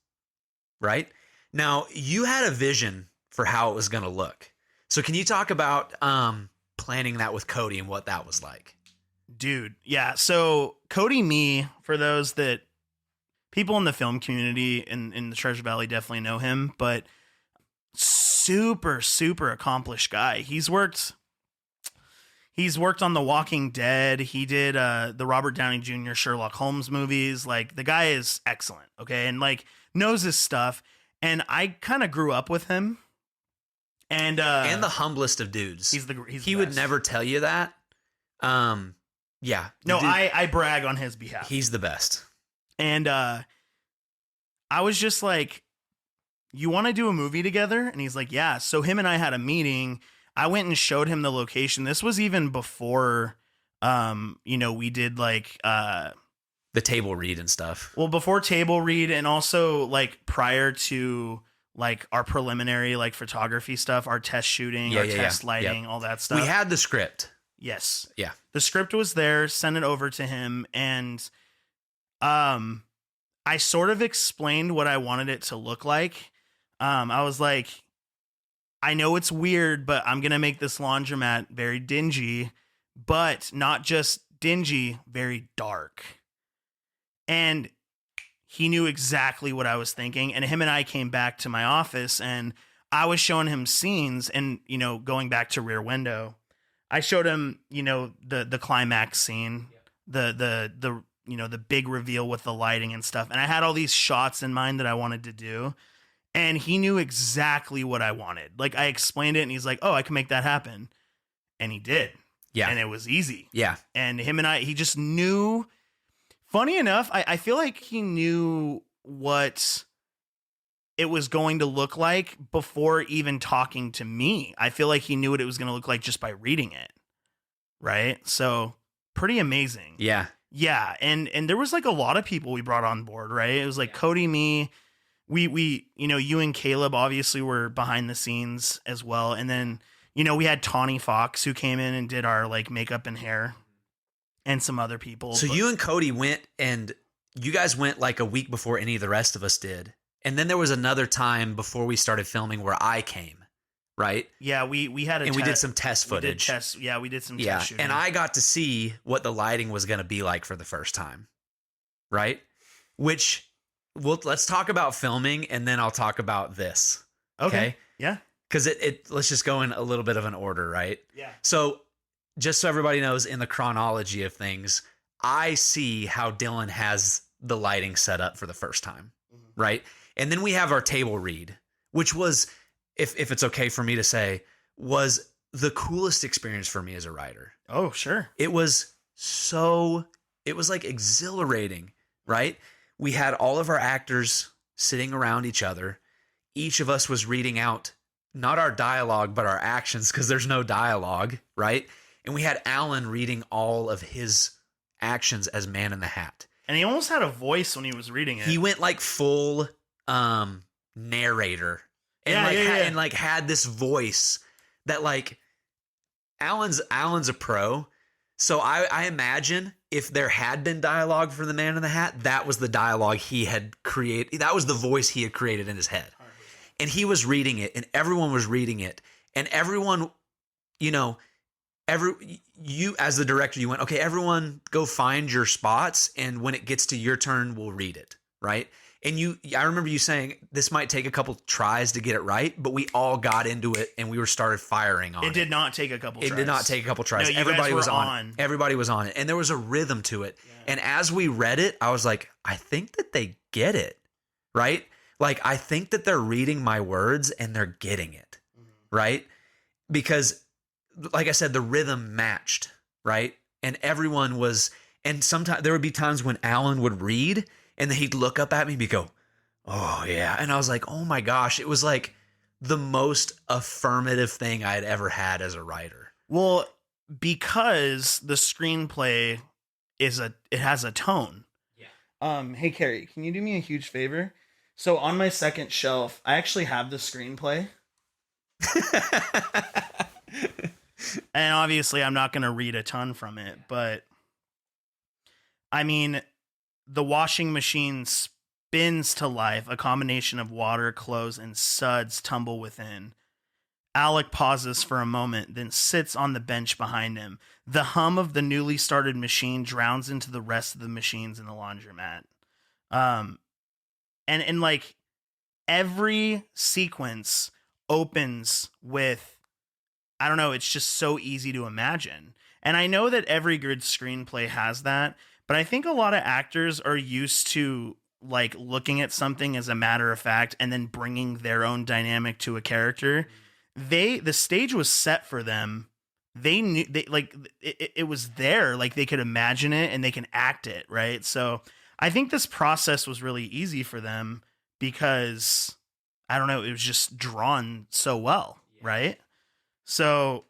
right? Now, you had a vision for how it was going to look. So can you talk about planning that with Cody and what that was like? Dude, yeah. So Cody, me, for those that people in the film community in the Treasure Valley definitely know him, but super, super accomplished guy. He's worked on The Walking Dead. He did the Robert Downey Jr. Sherlock Holmes movies. Like, the guy is excellent, okay? And like knows his stuff. And I kind of grew up with him. And the humblest of dudes. He would never tell you that. Yeah. No, I brag on his behalf. He's the best. And I was just like, you want to do a movie together? And he's like, yeah. So him and I had a meeting. I went and showed him the location. This was even before, we did like the table read and stuff. Well, before table read, and also like prior to like our preliminary like photography stuff, our test shooting, our test lighting, all that stuff. We had the script. Yes. Yeah. The script was there. Sent it over to him, and I sort of explained what I wanted it to look like. I was like, I know it's weird, but I'm going to make this laundromat very dingy, but not just dingy, very dark. And he knew exactly what I was thinking. And him and I came back to my office, and I was showing him scenes, and, going back to Rear Window, I showed him, the climax scene, the big reveal with the lighting and stuff. And I had all these shots in mind that I wanted to do. And he knew exactly what I wanted. Like, I explained it, and he's like, oh, I can make that happen. And he did. Yeah. And it was easy. Yeah. And him and he just knew. Funny enough, I feel like he knew what it was going to look like before even talking to me. I feel like he knew what it was going to look like just by reading it. Right? So, pretty amazing. Yeah. Yeah. And there was like a lot of people we brought on board, right? It was like Cody, me. We you and Caleb obviously were behind the scenes as well. And then, we had Tawny Fox who came in and did our like makeup and hair, and some other people. So you and Cody went, and you guys went like a week before any of the rest of us did. And then there was another time before we started filming where I came, right? Yeah, we had we did some test footage. We did some Yeah, test shooting. and I got to see what the lighting was going to be like for the first time, right? Which, let's talk about filming, and then I'll talk about this. Okay? Yeah. Because let's just go in a little bit of an order, right? Yeah. So just so everybody knows, in the chronology of things, I see how Dylan has the lighting set up for the first time, right? And then we have our table read, which was, if it's okay for me to say, was the coolest experience for me as a writer. Oh, sure. It was like exhilarating, right? We had all of our actors sitting around each other. Each of us was reading out not our dialogue, but our actions, because there's no dialogue, right? And we had Alan reading all of his actions as Man in the Hat. And he almost had a voice when he was reading it. He went like full narrator, and and like had this voice that, like, Alan's a pro. So I imagine if there had been dialogue for the Man in the Hat, that was the dialogue he had created. That was the voice he had created in his head. 100%. And he was reading it, and everyone was reading it. And everyone, you as the director, you went, okay, everyone go find your spots, and when it gets to your turn, we'll read it, right? And I remember you saying this might take a couple tries to get it right, but we all got into it and we started firing on it. It did not take a couple tries. It did not take a couple tries. No, Everybody was on it. Everybody was on it. And there was a rhythm to it. Yeah. And as we read it, I was like, I think that they get it, right? Like, I think that they're reading my words and they're getting it, right? Because, like I said, the rhythm matched, right? And everyone was, and sometimes there would be times when Alan would read, and then he'd look up at me and go, oh, yeah. And I was like, oh, my gosh. It was like the most affirmative thing I had ever had as a writer. Well, because the screenplay it has a tone. Yeah. Hey, Carrie, can you do me a huge favor? So on my second shelf, I actually have the screenplay. And obviously, I'm not going to read a ton from it. But, I mean, the washing machine spins to life. A combination of water, clothes, and suds tumble within. Alek pauses for a moment, then sits on the bench behind him. The hum of the newly started machine drowns into the rest of the machines in the laundromat. And like every sequence opens with, I don't know, it's just so easy to imagine. And I know that every good screenplay has that, but I think a lot of actors are used to like looking at something as a matter of fact and then bringing their own dynamic to a character. The stage was set for them. They knew it was there, like they could imagine it and they can act it, right? So I think this process was really easy for them because, I don't know, it was just drawn so well, right? So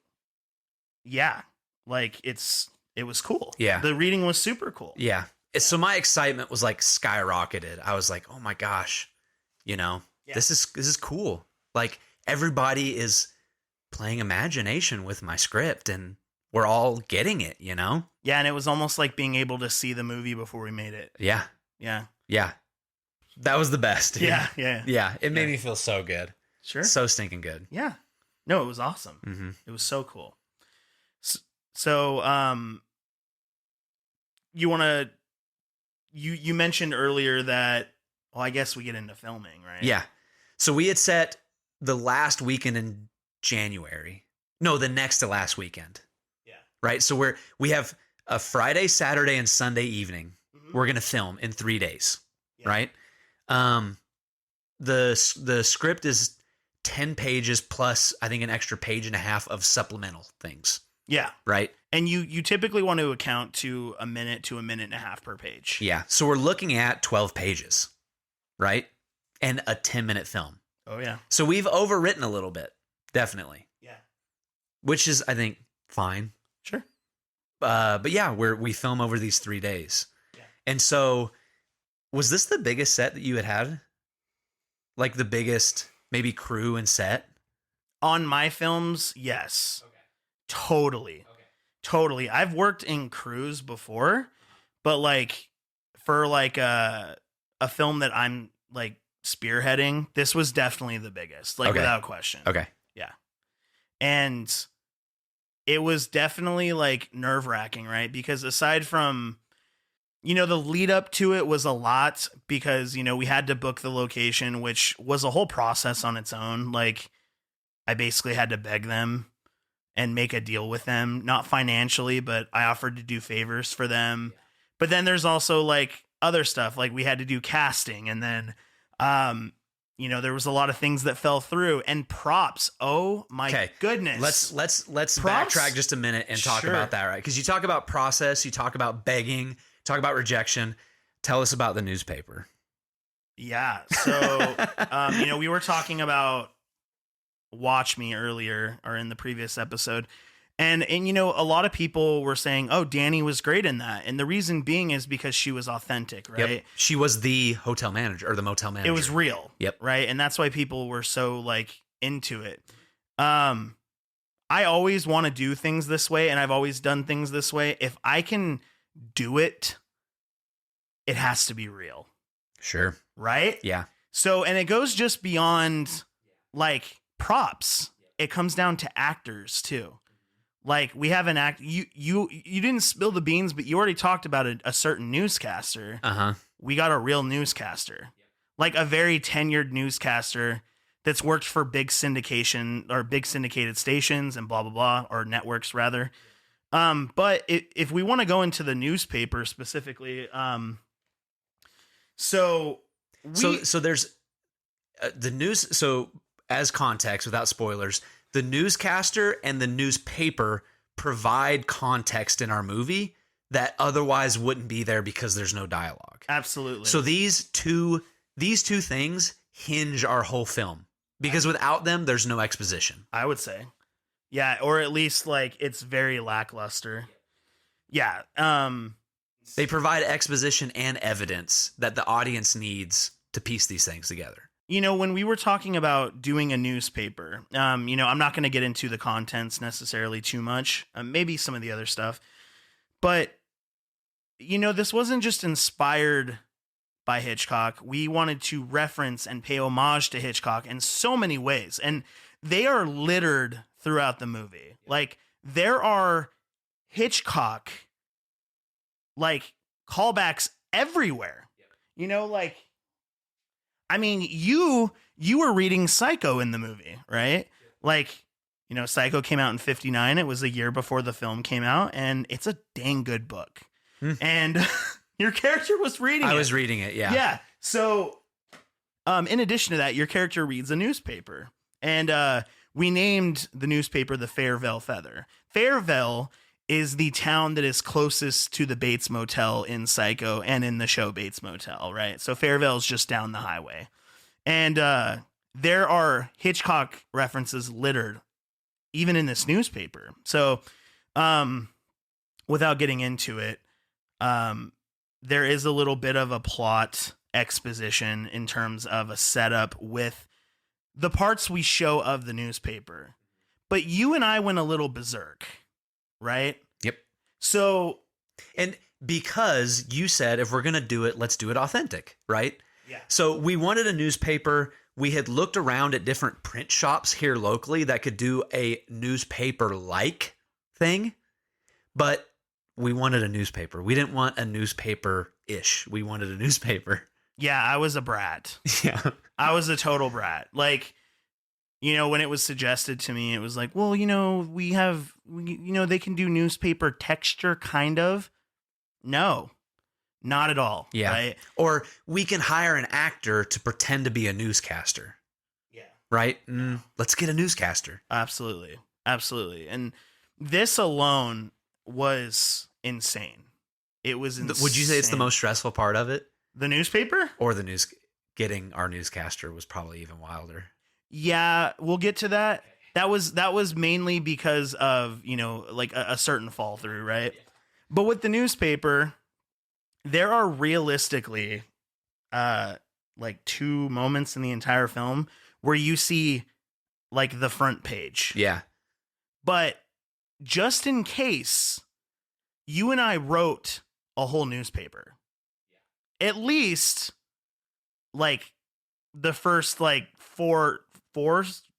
yeah, like it was cool. Yeah. The reading was super cool. Yeah. So my excitement was like skyrocketed. I was like, oh my gosh, this is cool. Like everybody is playing imagination with my script and we're all getting it, Yeah. And it was almost like being able to see the movie before we made it. Yeah. Yeah. Yeah. That was the best. Dude. Yeah. Yeah. Yeah. It made me feel so good. Sure. So stinking good. Yeah. No, it was awesome. Mm-hmm. It was so cool. So, you want to, you mentioned earlier that, well, I guess we get into filming, right? Yeah. So we had set the last weekend in January. No, the next to last weekend. Yeah. Right. So we have a Friday, Saturday, and Sunday evening. Mm-hmm. We're going to film in 3 days. Yeah. Right. The script is 10 pages plus, I think, an extra page and a half of supplemental things. Yeah. Right. And you typically want to account to a minute and a half per page. Yeah. So we're looking at 12 pages. Right. And a 10-minute film. Oh, yeah. So we've overwritten a little bit. Definitely. Yeah. Which is, I think, fine. Sure. But yeah, we film over these 3 days. Yeah. And so was this the biggest set that you had? Like the biggest maybe crew and set? On my films, yes. Okay. Totally. Okay. Totally. I've worked in crews before, but like for like a film that I'm like spearheading, this was definitely the biggest, like Okay. without question. Okay. Yeah. And it was definitely like nerve wracking, right? Because aside from, you know, the lead up to it was a lot because, you know, we had to book the location, which was a whole process on its own. Like, I basically had to beg them and make a deal with them, not financially, but I offered to do favors for them. But then there's also like other stuff, like we had to do casting, and then, you know, there was a lot of things that fell through, and props. Oh my goodness! Let's Props? backtrack just a minute and talk Sure. about that, right? Because you talk about process, you talk about begging, talk about rejection. Tell us about the newspaper. Yeah. So, you know, we were talking about Watch Me earlier, or in the previous episode. And you know, a lot of people were saying, "Oh, Danny was great in that," and the reason being is because she was authentic, right? Yep. She was the hotel manager or the motel manager. It was real, Yep. right? And that's why people were so like into it. I always want to do things this way, and I've always done things this way. If I can do it, it has to be real, Sure. right? Yeah. So, and it goes just beyond like props. It comes down to actors too. Like, we have an you didn't spill the beans, but you already talked about a certain newscaster. Uh-huh. We got a real newscaster, like a very tenured newscaster that's worked for big syndicated stations and blah, blah, blah, or networks rather. But if we want to go into the newspaper specifically, so there's the news. So as context, without spoilers, the newscaster and the newspaper provide context in our movie that otherwise wouldn't be there because there's no dialogue. Absolutely. So these two things hinge our whole film, because without them, there's no exposition. I would say. Yeah, or at least like it's very lackluster. Yeah. They provide exposition and evidence that the audience needs to piece these things together. You know, when we were talking about doing a newspaper, you know, I'm not going to get into the contents necessarily too much, maybe some of the other stuff, but, you know, this wasn't just inspired by Hitchcock. We wanted to reference and pay homage to Hitchcock in so many ways, and they are littered throughout the movie. Like, there are Hitchcock, like, callbacks everywhere, you know, like, I mean, you were reading Psycho in the movie, right? Like, you know, Psycho came out in 1959. It was a year before the film came out, and it's a dang good book. And your character was reading it. I was reading it, yeah. Yeah. So, in addition to that, your character reads a newspaper. And we named the newspaper the Fairvale Feather. Fairvale is the town that is closest to the Bates Motel in Psycho and in the show Bates Motel, right? So Fairvale is just down the highway. And there are Hitchcock references littered even in this newspaper. So without getting into it, there is a little bit of a plot exposition in terms of a setup with the parts we show of the newspaper. But you and I went a little berserk, right? Yep. So, and because you said, if we're going to do it, let's do it authentic, right? yeah. So we wanted a newspaper. We had looked around at different print shops here locally that could do a newspaper-like thing, but we wanted a newspaper. We didn't want a newspaper-ish. We wanted a newspaper. Yeah, I was a brat. Yeah. I was a total brat. Like, you know, when it was suggested to me, it was like, well, you know, they can do newspaper texture, kind of. No, not at all. Yeah. Right? Or we can hire an actor to pretend to be a newscaster. Yeah. Right? Let's get a newscaster. Absolutely. Absolutely. And this alone was insane. It was insane. Would you say it's the most stressful part of it? The newspaper? Or getting our newscaster was probably even wilder. Yeah, we'll get to that. That was mainly because of, you know, like a certain fall through, right? Yeah. But with the newspaper, there are realistically like 2 moments in the entire film where you see like the front page. Yeah. But just in case, you and I wrote a whole newspaper. Yeah. At least like the first like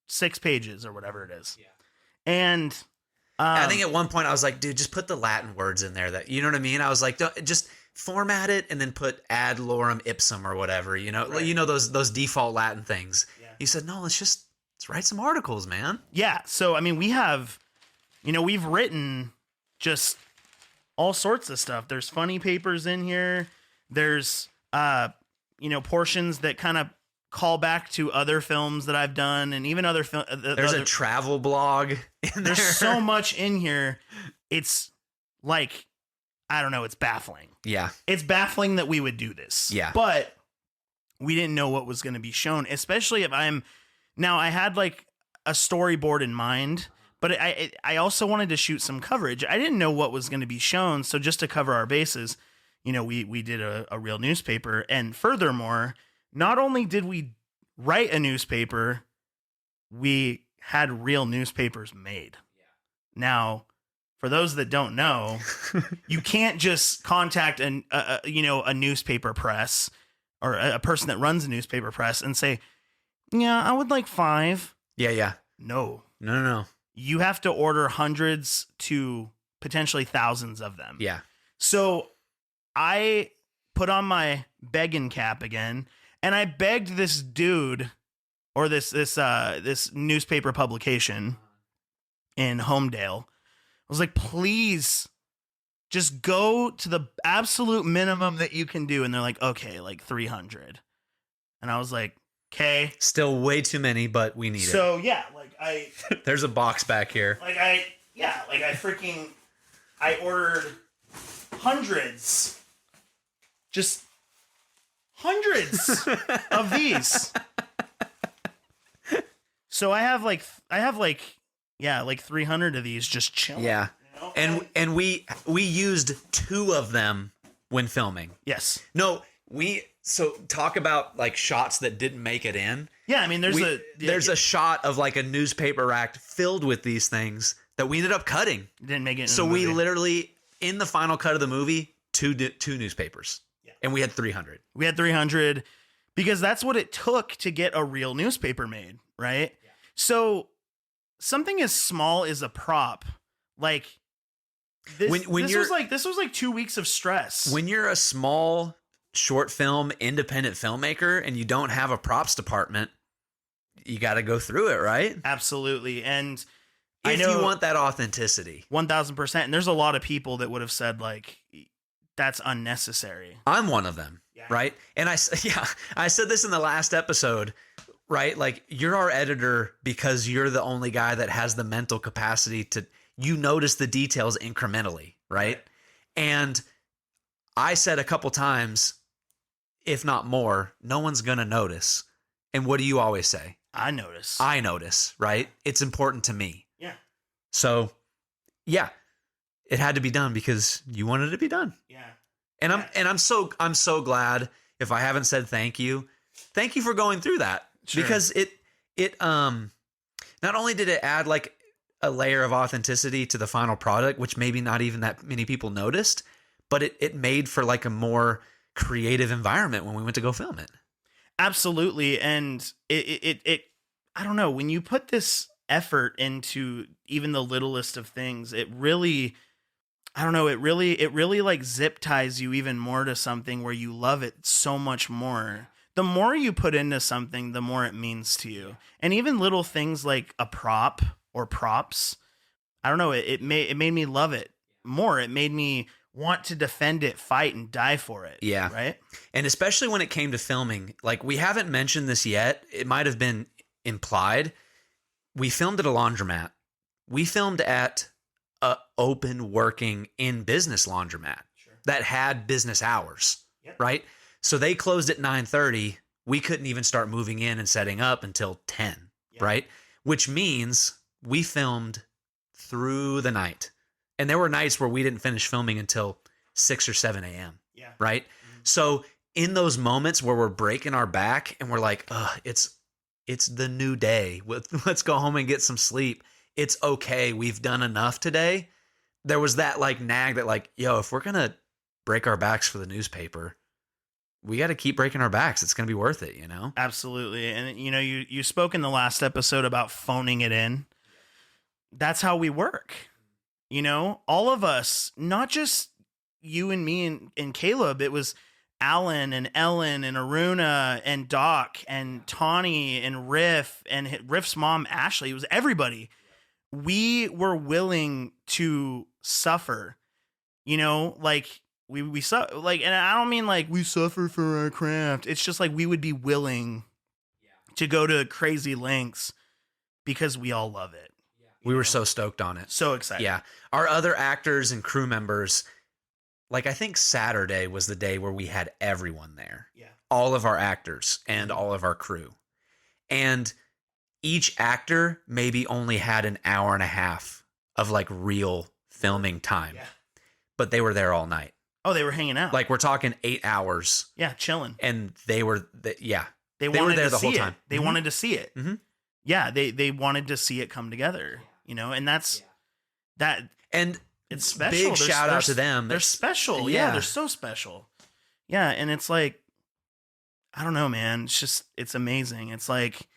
6 pages or whatever it is. Yeah. And I think at one point I was like, dude, just put the Latin words in there. That, you know what I mean? I was like, just format it and then put ad lorem ipsum or whatever. You know, Right. you know those default Latin things. Yeah. He said, no, let's write some articles, man. yeah, so I mean, we've written just all sorts of stuff. There's funny papers in here. There's portions that kind of call back to other films that I've done, and even other film. There's a travel blog in there. There's so much in here. It's like, I don't know. It's baffling. Yeah. It's baffling that we would do this. Yeah. But we didn't know what was going to be shown, especially if I had like a storyboard in mind, but I also wanted to shoot some coverage. I didn't know what was going to be shown. So just to cover our bases, we did a real newspaper. And furthermore, not only did we write a newspaper, we had real newspapers made. Yeah. Now, for those that don't know, you can't just contact a newspaper press or a person that runs a newspaper press and say, yeah, I would like 5. Yeah. No. No. You have to order hundreds to potentially thousands of them. Yeah. So I put on my begging cap again, and I begged this dude or this newspaper publication in Homedale. I was like, please just go to the absolute minimum that you can do. And they're like, okay, like 300. And I was like, okay. Still way too many, but we need it. So yeah, There's a box back here. I ordered hundreds. Just hundreds of these. So I have like 300 of these just chilling. Yeah. You know? And we used 2 of them when filming. Yes. No, so talk about like shots that didn't make it in. Yeah, I mean there's a shot of like a newspaper rack filled with these things that we ended up cutting. Didn't make it in So the we movie. literally, in the final cut of the movie, two newspapers. Yeah. And we had 300. We had 300 because that's what it took to get a real newspaper made, right? Yeah. So something as small as a prop, like this, this was like 2 weeks of stress. When you're a small short film independent filmmaker and you don't have a props department, you got to go through it, right? Absolutely. And if you want that authenticity, 1000%. And there's a lot of people that would have said like, that's unnecessary. I'm one of them, yeah. Right? And I said this in the last episode, right? Like, you're our editor because you're the only guy that has the mental capacity to, you notice the details incrementally, right? And I said a couple times, if not more, no one's going to notice. And what do you always say? I notice, right? It's important to me. Yeah. So, yeah, it had to be done because you wanted it to be done. Yeah. And I'm so glad. If I haven't said thank you for going through that. Sure. Because it not only did it add like a layer of authenticity to the final product, which maybe not even that many people noticed, but it made for like a more creative environment when we went to go film it. Absolutely. And it I don't know, when you put this effort into even the littlest of things, it really, I don't know, it really like zip ties you even more to something where you love it so much more. The more you put into something, the more it means to you. And even little things like a prop or props, I don't know, it made me love it more. It made me want to defend it, fight, and die for it. Yeah. Right? And especially when it came to filming, like, we haven't mentioned this yet. It might have been implied. We filmed at a laundromat. We filmed at a open working in business laundromat that had business hours, right? So they closed at 9:30. We couldn't even start moving in and setting up until 10, right? Which means we filmed through the night. And there were nights where we didn't finish filming until 6 or 7 a.m. Yeah. Right. Mm-hmm. So in those moments where we're breaking our back and we're like, it's the new day. Let's go home and get some sleep. It's okay. We've done enough today. There was that like nag that like, yo, if we're going to break our backs for the newspaper, we got to keep breaking our backs. It's going to be worth it, you know? Absolutely. And you spoke in the last episode about phoning it in. That's how we work. All of us, not just you and me and Caleb. It was Alan and Ellen and Aruna and Doc and Tawny and Riff's mom, Ashley. It was everybody. We were willing to suffer, like we suffer, like, and I don't mean like we suffer for our craft. It's just like we would be willing to go to crazy lengths because we all love it. We were so stoked on it. So excited. Yeah. Our other actors and crew members, like I think Saturday was the day where we had everyone there. Yeah. All of our actors and all of our crew. And each actor maybe only had an hour and a half of like real filming time. Yeah. But they were there all night. Oh, they were hanging out. Like we're talking 8 hours. Yeah, chilling. And they were They were wanted there to the see whole it. time. They wanted to see it. Mhm. Yeah, they wanted to see it come together, and that's that. And it's special. Big shout out to them. They're special. Yeah, they're so special. Yeah, and it's like, I don't know, man. It's amazing. It's like,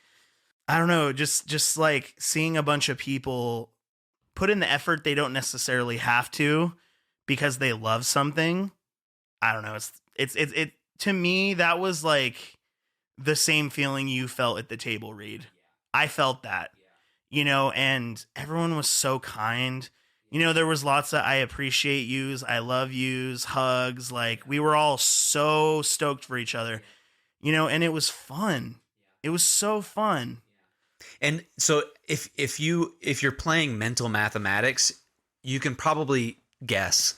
I don't know, just like seeing a bunch of people put in the effort they don't necessarily have to because they love something. I don't know. It to me, that was like the same feeling you felt at the table read. I felt that, and everyone was so kind. There was lots of I appreciate yous, I love yous, hugs. Like we were all so stoked for each other, and it was fun. It was so fun. And so if you're playing mental mathematics, you can probably guess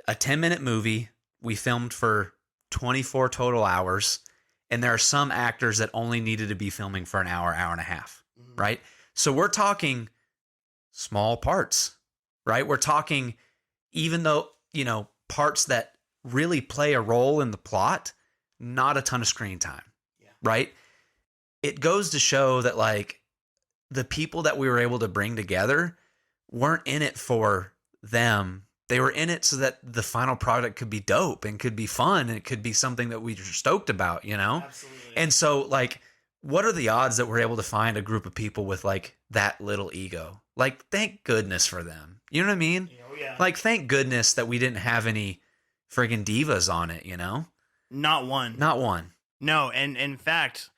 a 10-minute movie we filmed for 24 total hours. And there are some actors that only needed to be filming for an hour and a half, right? So we're talking small parts, right? We're talking, even though, parts that really play a role in the plot, not a ton of screen time, right? It goes to show that like the people that we were able to bring together weren't in it for them. They were in it so that the final product could be dope and could be fun and it could be something that we were stoked about, Absolutely. And so like, what are the odds that we're able to find a group of people with like that little ego? Like, thank goodness for them. You know what I mean? Yeah. Like, thank goodness that we didn't have any friggin' divas on it, Not one. Not one. No, and in fact,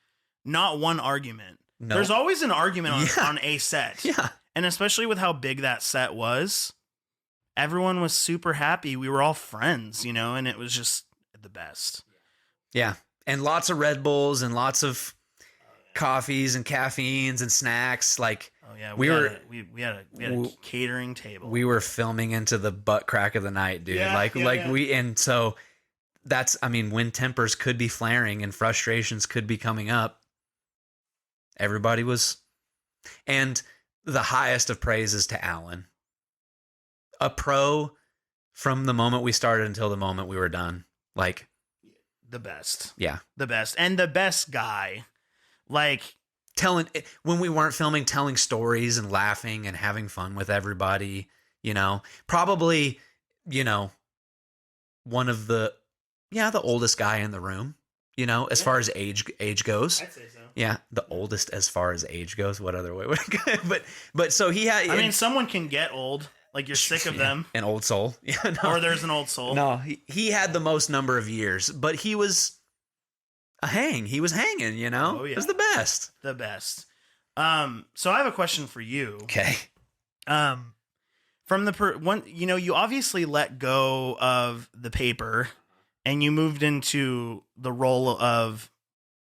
not one argument. No. There's always an argument on a set. Yeah. And especially with how big that set was, everyone was super happy. We were all friends, and it was just the best. Yeah. And lots of Red Bulls and lots of coffees and caffeines and snacks. Like, Oh yeah, we had a catering table. we were filming into the butt crack of the night, dude. And so that's, when tempers could be flaring and frustrations could be coming up, everybody was, and the highest of praises to Alan, a pro from the moment we started until the moment we were done. Like, the best. yeah. The best. And the best guy. Like, when we weren't filming, telling stories and laughing and having fun with everybody, probably, one of the oldest guy in the room, as far as age goes. I'd say so. Yeah. The oldest as far as age goes. What other way would it go? But so he had, someone can get old. Like, you're sick of them. An old soul. Yeah. No. Or there's an old soul. No, he had the most number of years, but he was he was hanging, Oh, yeah. It was the best. The best. So I have a question for you. Okay. From the you obviously let go of the paper and you moved into the role of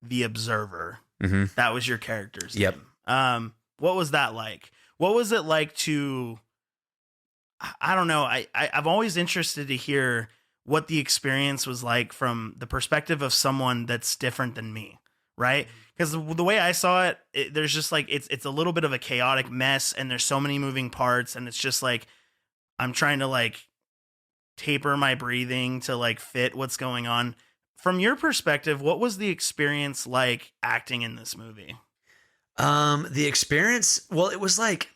the observer. Mm-hmm. That was your character's Yep. name. What was that like? What was it like to, I don't know. I'm always interested to hear what the experience was like from the perspective of someone that's different than me. Right. Because the way I saw it, there's just like, it's a little bit of a chaotic mess and there's so many moving parts. And it's just like, I'm trying to like taper my breathing to like fit what's going on. From your perspective, what was the experience like acting in this movie? The experience, well, it was like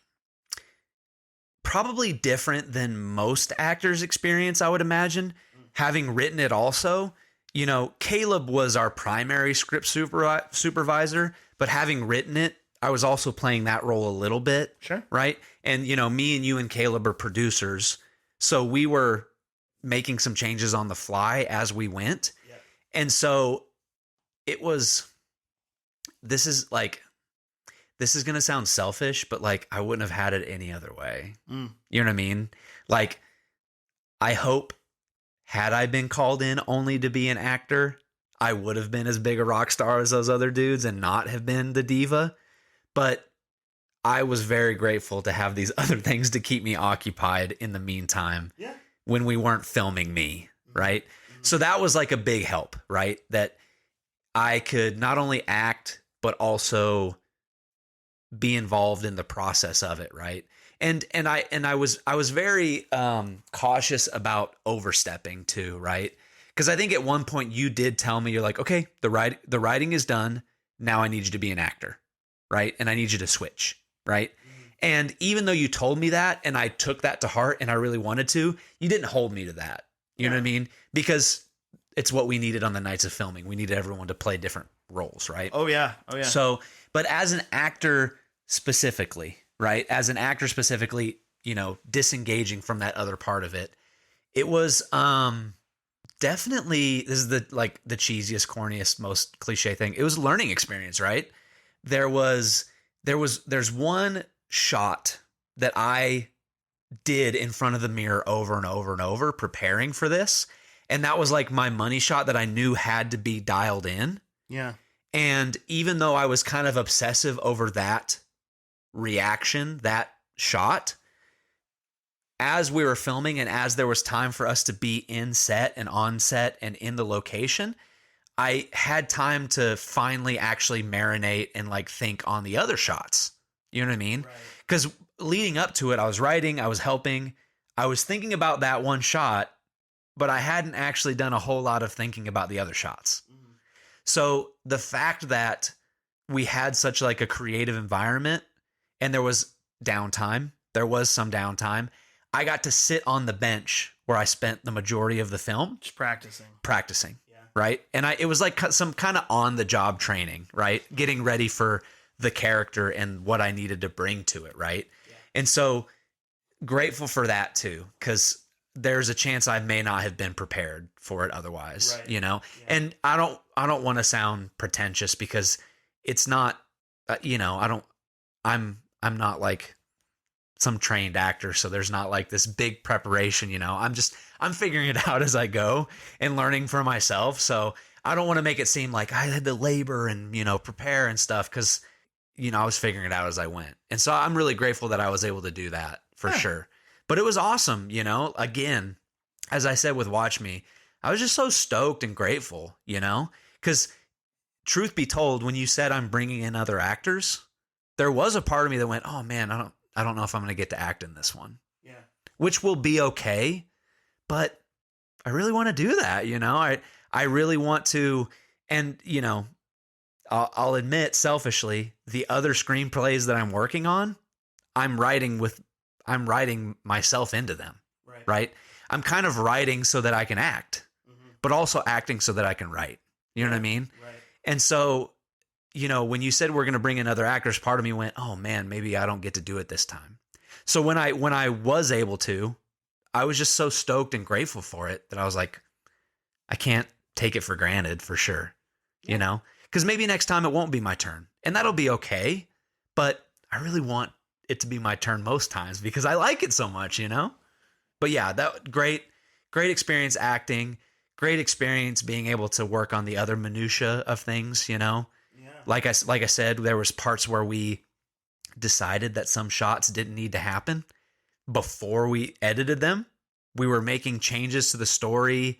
probably different than most actors' experience, I would imagine. Having written it also, you know, Caleb was our primary script supervisor, but having written it, I was also playing that role a little bit. Sure. Right. And, you know, me and you and Caleb are producers. So we were making some changes on the fly as we went. Yeah. And so it was, this is going to sound selfish, but like I wouldn't have had it any other way. You know what I mean? Like, I hope had I been called in only to be an actor, I would have been as big a rock star as those other dudes and not have been the diva. But I was very grateful to have these other things to keep me occupied in the meantime when we weren't filming me, right? So that was like a big help, right? That I could not only act, but also be involved in the process of it, right? And I was very cautious about overstepping too, right? Because I think at one point you did tell me, you're like, okay, the writing is done. Now I need you to be an actor, right? And I need you to switch, right? And even though you told me that, and I took that to heart, and I really wanted to, you didn't hold me to that. You know what I mean? Because it's what we needed on the nights of filming. We needed everyone to play different roles, right? Oh yeah. So, but as an actor specifically, right? As an actor specifically, you know, disengaging from that other part of it, it was definitely, this is the cheesiest, corniest, most cliche thing. It was a learning experience, right? There's one shot that I did in front of the mirror over and over and over preparing for this. And that was like my money shot that I knew had to be dialed in. Yeah. And even though I was kind of obsessive over that reaction, that shot, as we were filming and as there was time for us to be in set and on set and in the location, I had time to finally actually marinate and like think on the other shots. You know what I mean? Because leading up to it, I was writing, I was helping, I was thinking about that one shot, but I hadn't actually done a whole lot of thinking about the other shots. So the fact that we had such like a creative environment and there was some downtime, I got to sit on the bench where I spent the majority of the film. Just practicing. Yeah. Right. And it was like some kind of on the job training, right? Getting ready for the character and what I needed to bring to it. Right. Yeah. And so grateful for that too, because there's a chance I may not have been prepared for it otherwise, you know? Yeah. And I don't want to sound pretentious because it's not, you know, I'm not like some trained actor. So there's not like this big preparation, you know, I'm figuring it out as I go and learning for myself. So I don't want to make it seem like I had to labor and, you know, prepare and stuff. Cause you know, I was figuring it out as I went. And so I'm really grateful that I was able to do that for sure. But it was awesome, you know, again, as I said with Watch Me, I was just so stoked and grateful, you know, because truth be told, when you said I'm bringing in other actors, there was a part of me that went, oh man, I don't know if I'm going to get to act in this one. Yeah. Which will be okay. But I really want to do that. You know, I really want to, and you know, I'll admit selfishly, the other screenplays that I'm working on, I'm writing myself into them, right? I'm kind of writing so that I can act, but also acting so that I can write. You know what I mean? Right. And so, you know, when you said we're going to bring in other actors, part of me went, oh man, maybe I don't get to do it this time. So when I was able to, I was just so stoked and grateful for it that I was like, I can't take it for granted for sure, you know? Because maybe next time it won't be my turn, and that'll be okay. But I really want it to be my turn most times because I like it so much, you know? But yeah, that great experience acting, great experience being able to work on the other minutia of things, you know? Yeah. Like I said, there was parts where we decided that some shots didn't need to happen before we edited them. We were making changes to the story.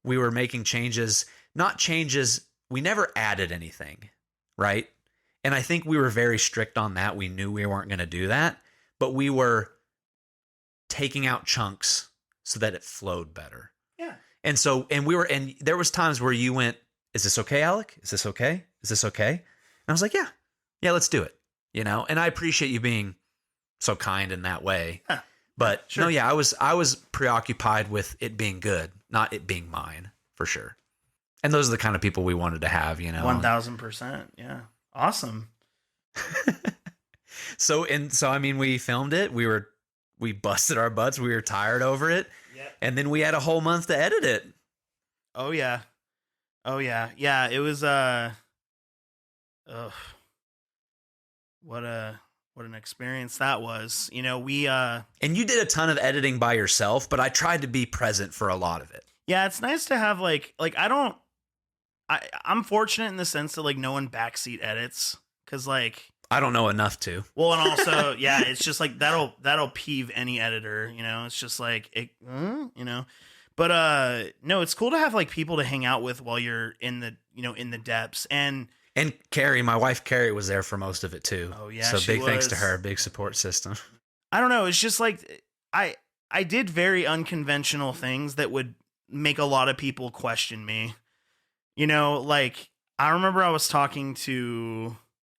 We were making we never added anything, right? And I think we were very strict on that. We knew we weren't going to do that, but we were taking out chunks so that it flowed better. Yeah. And there was times where you went, is this okay, Alek? Is this okay? Is this okay? And I was like, yeah, let's do it. You know, and I appreciate you being so kind in that way. Huh. But sure. No, yeah, I was preoccupied with it being good, not it being mine, for sure. And those are the kind of people we wanted to have, 1000%. Yeah. Awesome. So I mean, we filmed it. We busted our butts. We were tired over it. Yep. And then we had a whole month to edit it. Oh yeah. Yeah, it was what an experience that was. We And you did a ton of editing by yourself, but I tried to be present for a lot of it. Yeah, it's nice to have I'm fortunate in the sense that no one backseat edits, cuz I don't know enough to. well, and also yeah, it's just that'll peeve any editor, it's just but no, it's cool to have people to hang out with while you're in the in the depths. And Carrie, my wife Carrie, was there for most of it too. Oh yeah, so she big thanks to was. her, big support system. I don't know, it's just I did very unconventional things that would make a lot of people question me. I remember I was talking to,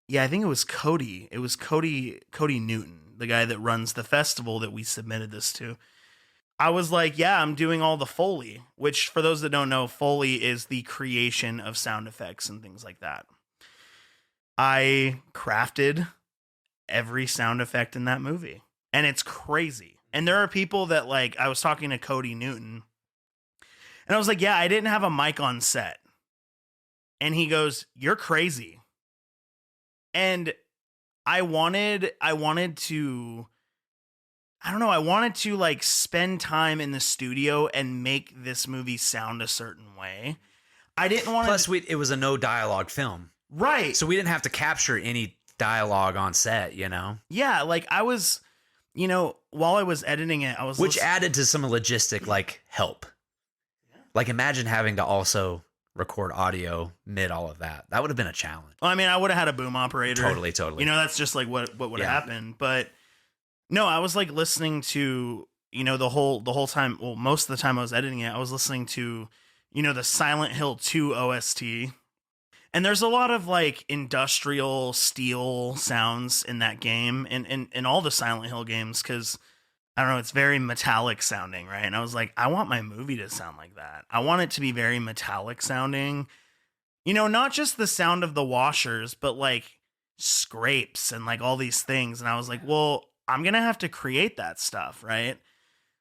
I think it was Cody. It was Cody Newton, the guy that runs the festival that we submitted this to. I was like, yeah, I'm doing all the Foley, which for those that don't know, Foley is the creation of sound effects and things like that. I crafted every sound effect in that movie, and it's crazy. And there are people that I was talking to Cody Newton, and I was like, yeah, I didn't have a mic on set. And he goes, you're crazy. And I wanted to, I don't know, I wanted to spend time in the studio and make this movie sound a certain way. I didn't want to. Plus, it was a no dialogue film. Right. So we didn't have to capture any dialogue on set, Yeah, I was, while I was editing it, I was Which added to some logistic help. Yeah. Imagine having to also record audio mid all of that. That would have been a challenge. Well, I mean, I would have had a boom operator. Totally. That's just what would have happened. But no, I was listening to, the whole time. Well, most of the time I was editing it, I was listening to, the Silent Hill 2 OST. And there's a lot of industrial steel sounds in that game and in all the Silent Hill games, because I don't know, it's very metallic sounding, right? And I was like, I want my movie to sound like that. I want it to be very metallic sounding. Not just the sound of the washers, but scrapes and all these things. And I was like, well, I'm going to have to create that stuff, right?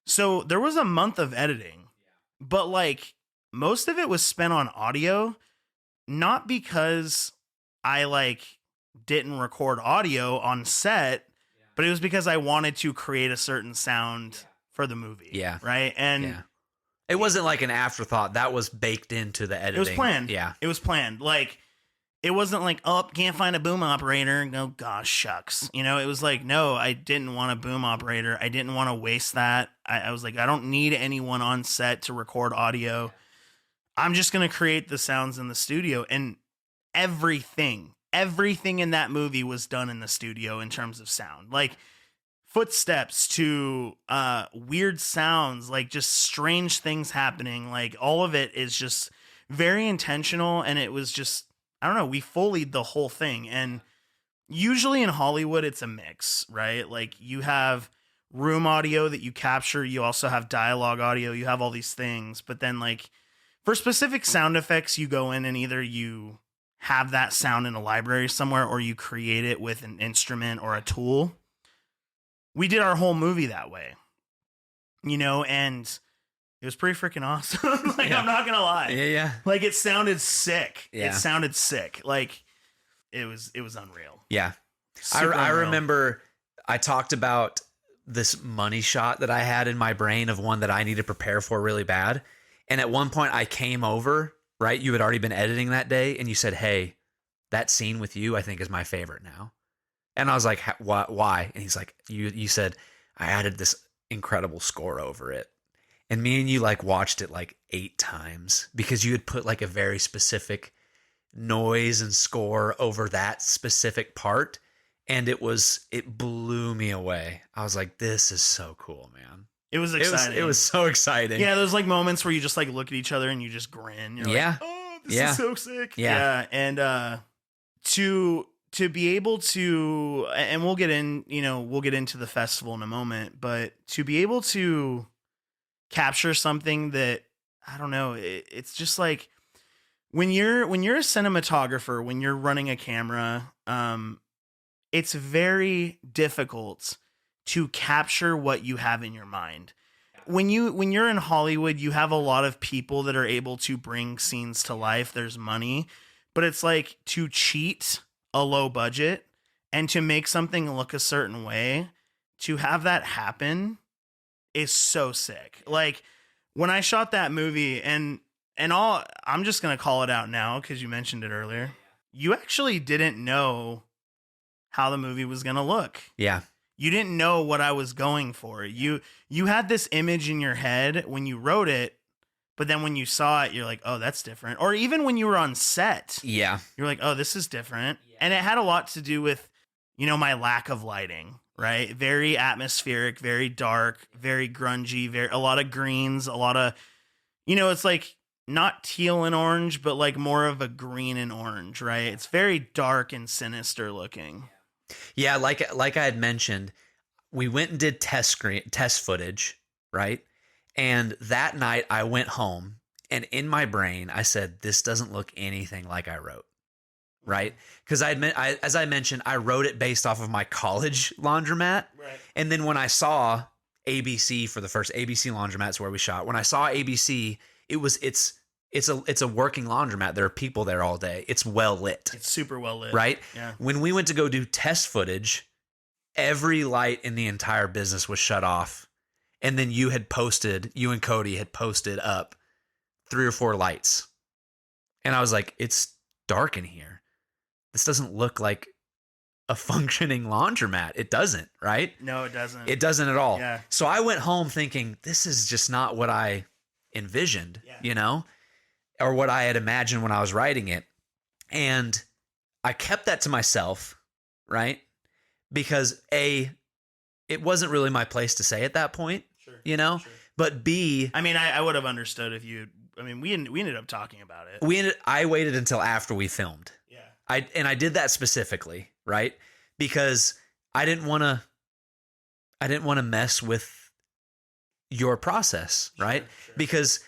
So there was a month of editing, but most of it was spent on audio, not because I didn't record audio on set, but it was because I wanted to create a certain sound for the movie. Yeah. Right. And it wasn't an afterthought. That was baked into the editing. It was planned. Yeah. It was planned. It wasn't oh, can't find a boom operator. Oh, gosh, shucks. It was no, I didn't want a boom operator. I didn't want to waste that. I was I don't need anyone on set to record audio. I'm just going to create the sounds in the studio. And everything in that movie was done in the studio in terms of sound. Footsteps to weird sounds, just strange things happening. All of it is just very intentional. And it was just, I don't know, we Foleyed the whole thing. And usually in Hollywood, it's a mix, right? You have room audio that you capture. You also have dialogue audio. You have all these things. But then for specific sound effects, you go in and either you have that sound in a library somewhere or you create it with an instrument or a tool. We did our whole movie that way, and it was pretty freaking awesome. I'm not going to lie. Yeah. It sounded sick. Yeah. It sounded sick. It was unreal. Yeah. I Unreal. remember I talked about this money shot that I had in my brain of one that I need to prepare for really bad. And at one point I came over, right? You had already been editing that day and you said, hey, that scene with you, I think is my favorite now. And I was like, why? And he's like, you said, I added this incredible score over it. And me and you watched it 8 times because you had put a very specific noise and score over that specific part. And it blew me away. I was like, this is so cool, man. It was exciting. It was so exciting. Yeah, there's moments where you just look at each other and you just grin. You're oh, this is so sick. Yeah. And to be able to, and we'll get into the festival in a moment, but to be able to capture something that, I don't know, it's just when you're a cinematographer, when you're running a camera, it's very difficult to capture what you have in your mind. When you're in Hollywood, you have a lot of people that are able to bring scenes to life. There's money, but it's like to cheat a low budget and to make something look a certain way, to have that happen is so sick. Like when I shot that movie and I'm just going to call it out now because you mentioned it earlier. You actually didn't know how the movie was going to look. Yeah. You didn't know what I was going for. You had this image in your head when you wrote it, but then when you saw it, you're like, oh, that's different. Or even when you were on set, Yeah. you're like, oh, this is different. Yeah. And it had a lot to do with, my lack of lighting, right? Very atmospheric, very dark, very grungy, a lot of greens, a lot of, it's like not teal and orange, but like more of a green and orange, right? It's very dark and sinister looking. Yeah, like I had mentioned, we went and did test footage, right? And that night I went home, and in my brain I said, this doesn't look anything like I wrote, right? Because as I mentioned, I wrote it based off of my college laundromat. Right. And then when I saw ABC for the first ABC laundromat's where we shot, when I saw ABC, it's a working laundromat. There are people there all day. It's well lit. It's super well lit. Right? Yeah. When we went to go do test footage, every light in the entire business was shut off. And then you and Cody had posted up 3 or 4 lights. And I was like, it's dark in here. This doesn't look like a functioning laundromat. It doesn't, right? No, it doesn't. It doesn't at all. Yeah. So I went home thinking, this is just not what I envisioned, or what I had imagined when I was writing it. And I kept that to myself, right? Because A, it wasn't really my place to say at that point, Sure. But B, I mean, I would have understood if we ended up talking about it. I waited until after we filmed. Yeah. I did that specifically, right? Because I didn't want to mess with your process, right? Sure. Because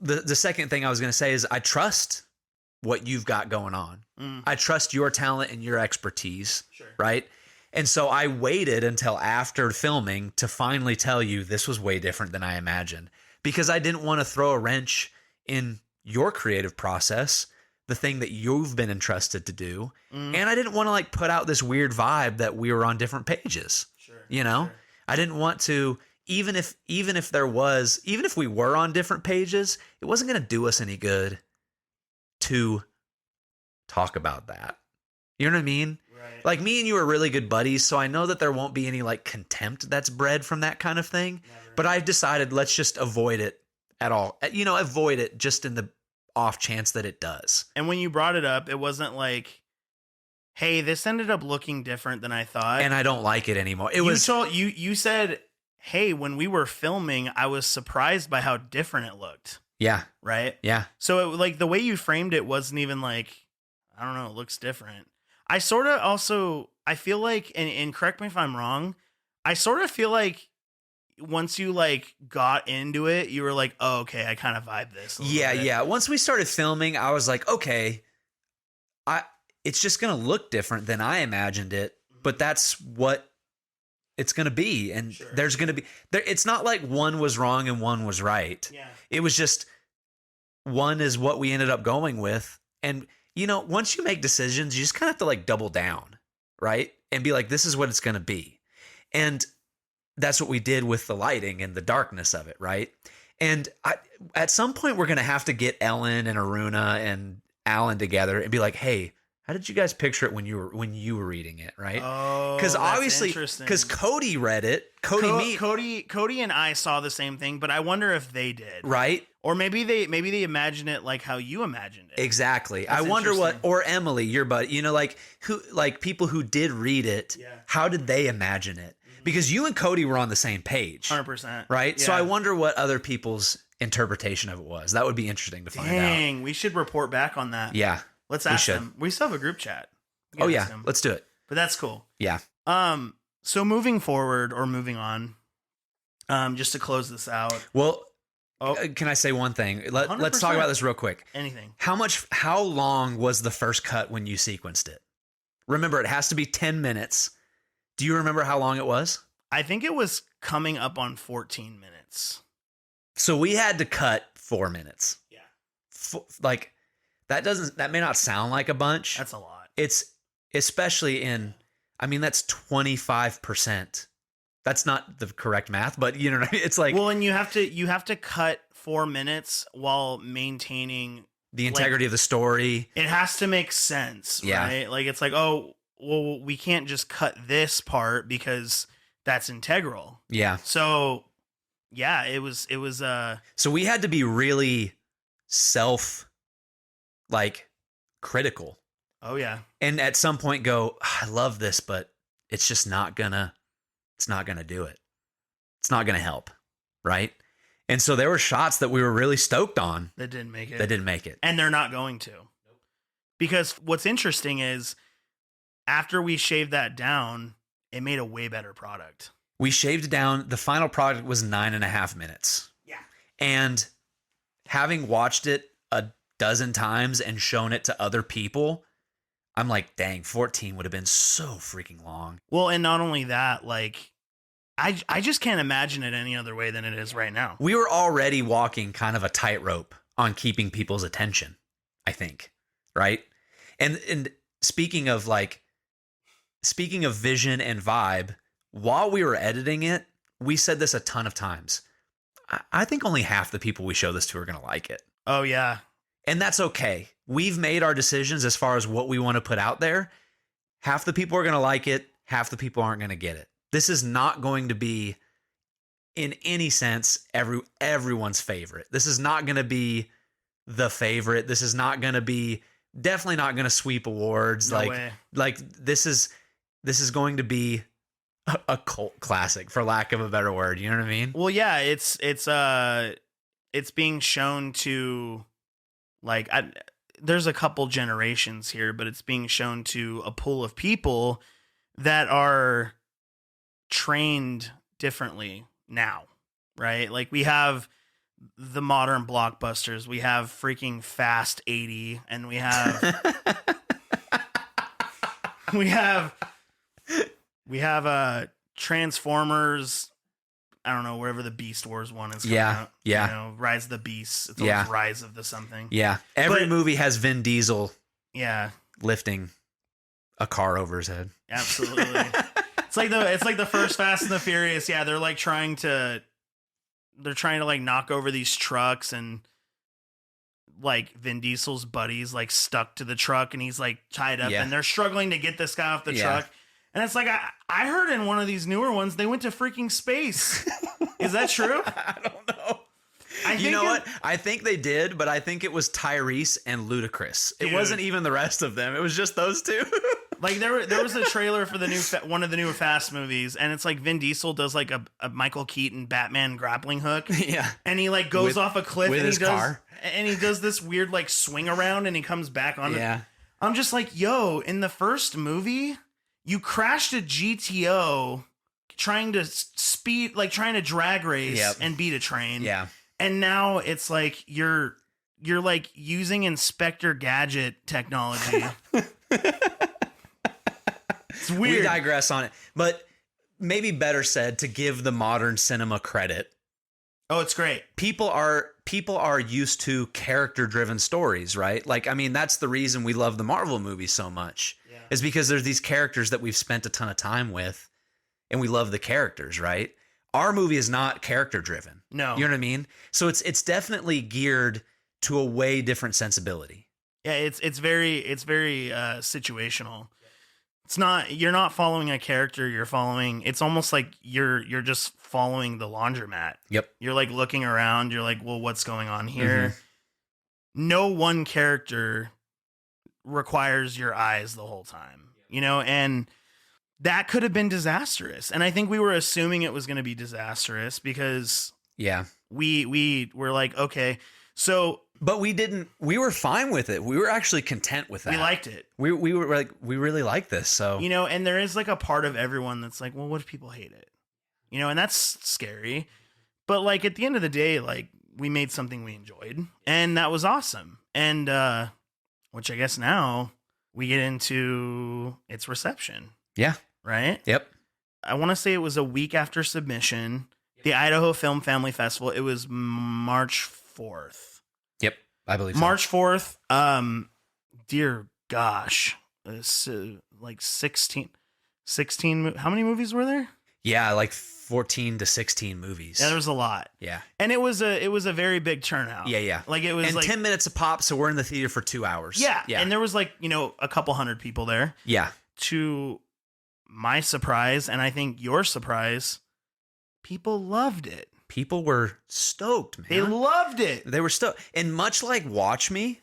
the second thing I was going to say is I trust what you've got going on. I trust your talent and your expertise, right? And so I waited until after filming to finally tell you this was way different than I imagined, because I didn't want to throw a wrench in your creative process, the thing that you've been entrusted to do. And I didn't want to like put out this weird vibe that we were on different pages, Sure. I didn't want to, even if we were on different pages, it wasn't going to do us any good to talk about that. You know what I mean? Right. Like me and you are really good buddies, so I know that there won't be any like contempt that's bred from that kind of thing. Never. But I've decided let's just avoid it at all. Avoid it just in the off chance that it does. And when you brought it up, it wasn't like, hey, this ended up looking different than I thought. And I don't like it anymore. You said, hey, when we were filming, I was surprised by how different it looked. Yeah. Right? Yeah. So the way you framed it wasn't even like, I don't know, it looks different. I sort of also, I feel like, and correct me if I'm wrong, I sort of feel like once you like got into it, you were like, oh, okay, I kind of vibe this. Yeah. Once we started filming, I was like, okay, it's just going to look different than I imagined it, but that's what it's going to be. And there's going to be, it's not like one was wrong and one was right. Yeah. It was just, one is what we ended up going with. And once you make decisions, you just kind of have to like double down, right? And be like, this is what it's going to be. And that's what we did with the lighting and the darkness of it, right? And at some point, we're going to have to get Ellen and Aruna and Alan together and be like, hey, how did you guys picture it when you were reading it, right? Oh, because obviously, because Cody read it, Cody and I saw the same thing, but I wonder if they did, right? Or maybe they imagined it like how you imagined it. Exactly. I wonder or Emily, your buddy, people who did read it, how did they imagine it? Because you and Cody were on the same page, 100%, right? Yeah. So I wonder what other people's interpretation of it was. That would be interesting to find out. Dang, we should report back on that. Yeah. Let's ask them. We still have a group chat. Oh yeah, let's do it. But that's cool. Yeah. So moving forward or moving on, just to close this out. Well, Oh, Can I say one thing? Let's talk 100%. about this real quick. Anything. How long was the first cut when you sequenced it? Remember, it has to be 10 minutes. Do you remember how long it was? I think it was coming up on 14 minutes. So we had to cut 4 minutes. Yeah. Like that may not sound like a bunch. That's a lot. It's especially that's 25%. That's not the correct math, but you know what I mean? It's like, well, and you have to cut 4 minutes while maintaining the integrity of the story. It has to make sense, right? Like it's like, oh, well, we can't just cut this part because that's integral. Yeah. So, yeah, it was So we had to be really critical. Oh yeah. And at some point go, I love this, but it's just not gonna do it. It's not gonna help, right? And so there were shots that we were really stoked on that didn't make it. And they're not going to. Because what's interesting is after we shaved that down, it made a way better product. We shaved it down. The final product was 9.5 minutes. Yeah. And having watched it a dozen times and shown it to other people, I'm like, dang, 14 would have been so freaking long. Well, and not only that, like, I just can't imagine it any other way than it is right now. We were already walking kind of a tightrope on keeping people's attention, I think, right? And speaking of vision and vibe, while we were editing it, we said this a ton of times. I think only half the people we show this to are going to like it. Oh, yeah. And that's okay. We've made our decisions as far as what we want to put out there. Half the people are going to like it. Half the people aren't going to get it. This is not going to be, in any sense, everyone's favorite. This is not going to be the favorite. This is not going to be, definitely not going to sweep awards. No way. Like this is going to be a cult classic, for lack of a better word. You know what I mean? Well, yeah, it's being shown to, like, there's a couple generations here, but it's being shown to a pool of people that are trained differently now, right? Like, we have the modern blockbusters, we have freaking Fast 80, and we have we have Transformers. I don't know, wherever the Beast Wars one is coming out. Yeah. You know, Rise of the Beasts. It's always Rise of the something. Yeah. Every movie has Vin Diesel lifting a car over his head. Absolutely. It's like the first Fast and the Furious. Yeah, they're trying to like knock over these trucks, and like Vin Diesel's buddies like stuck to the truck, and he's like tied up, and they're struggling to get this guy off the truck. And it's like, I heard in one of these newer ones they went to freaking space. Is that true? I don't know. You know what? I think they did, but I think it was Tyrese and Ludacris. It wasn't even the rest of them. It was just those two. Like there was a trailer for the one of the newer Fast movies, and it's like Vin Diesel does like a Michael Keaton Batman grappling hook. Yeah. And he like goes off a cliff with and his car. And he does this weird like swing around, and he comes back on it. Yeah. I'm just like, yo, in the first movie, you crashed a GTO trying to drag race and beat a train. Yeah. And now it's like you're like using Inspector Gadget technology. It's weird. We digress on it, but maybe better said, to give the modern cinema credit. Oh, it's great. People are used to character-driven stories, right? Like, I mean, that's the reason we love the Marvel movies so much. Is because there's these characters that we've spent a ton of time with, and we love the characters, right? Our movie is not character-driven. No. You know what I mean? So it's definitely geared to a way different sensibility. Yeah, it's very situational. You're not following a character, it's almost like you're just following the laundromat. Yep. You're like looking around, you're like, well, what's going on here? Mm-hmm. No one character requires your eyes the whole time, you know, and that could have been disastrous. And I think we were assuming it was going to be disastrous because we were like, okay, so, but we were fine with it. We were actually content with that. We liked it. We were like, we really like this. So, you know, and there is like a part of everyone that's like, well, what if people hate it? You know, and that's scary. But like at the end of the day, like we made something we enjoyed, and that was awesome. And which I guess now we get into its reception. Yeah. Right? Yep. I want to say it was a week after submission. The Idaho Film Family Festival. It was March 4th. Yep. I believe so. March 4th. Dear gosh. It's like 16. How many movies were there? Yeah, like 14 to 16 movies. Yeah, there was a lot. Yeah. And it was a very big turnout. Yeah. Like it was and like 10 minutes a pop, so we're in the theater for 2 hours. Yeah. And there was like, a couple hundred people there. Yeah. To my surprise, and I think your surprise, people loved it. People were stoked, man. They loved it. They were stoked. And much like Watch Me,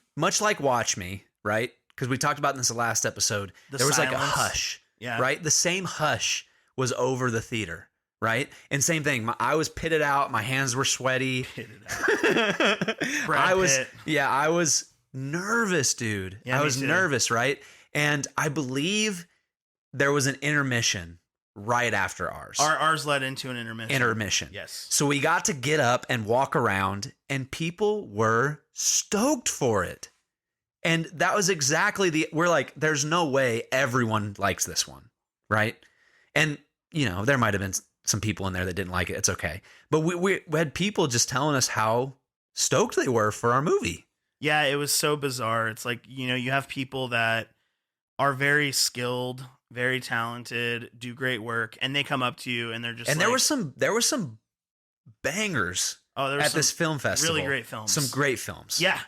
right? Because we talked about this in the last episode. There was like a hush. Yeah. Right? The same hush was over the theater. Right? And same thing. I was pitted out. My hands were sweaty. Pitted out. I was nervous, dude. Yeah, I was nervous, right? And I believe there was an intermission right after ours. Ours led into an intermission. Yes. So we got to get up and walk around, and people were stoked for it. And that was exactly we're like, there's no way everyone likes this one, right? And, there might have been some people in there that didn't like it. It's okay. But we had people just telling us how stoked they were for our movie. Yeah, it was so bizarre. It's like, you have people that are very skilled, very talented, do great work, and they come up to you and they're just there were some bangers at this film festival. Really great films. Some great films. Yeah.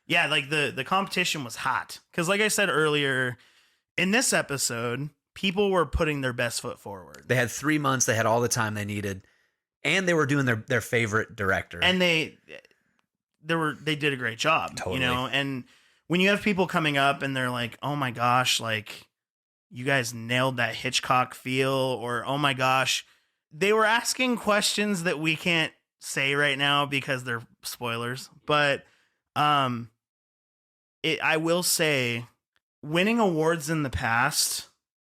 Yeah, like the competition was hot. Because like I said earlier, in this episode, people were putting their best foot forward. They had 3 months. They had all the time they needed. And they were doing their favorite director. And they did a great job. Totally. And when you have people coming up and they're like, oh my gosh, like you guys nailed that Hitchcock feel, or oh my gosh, they were asking questions that we can't say right now because they're spoilers. But I will say, winning awards in the past,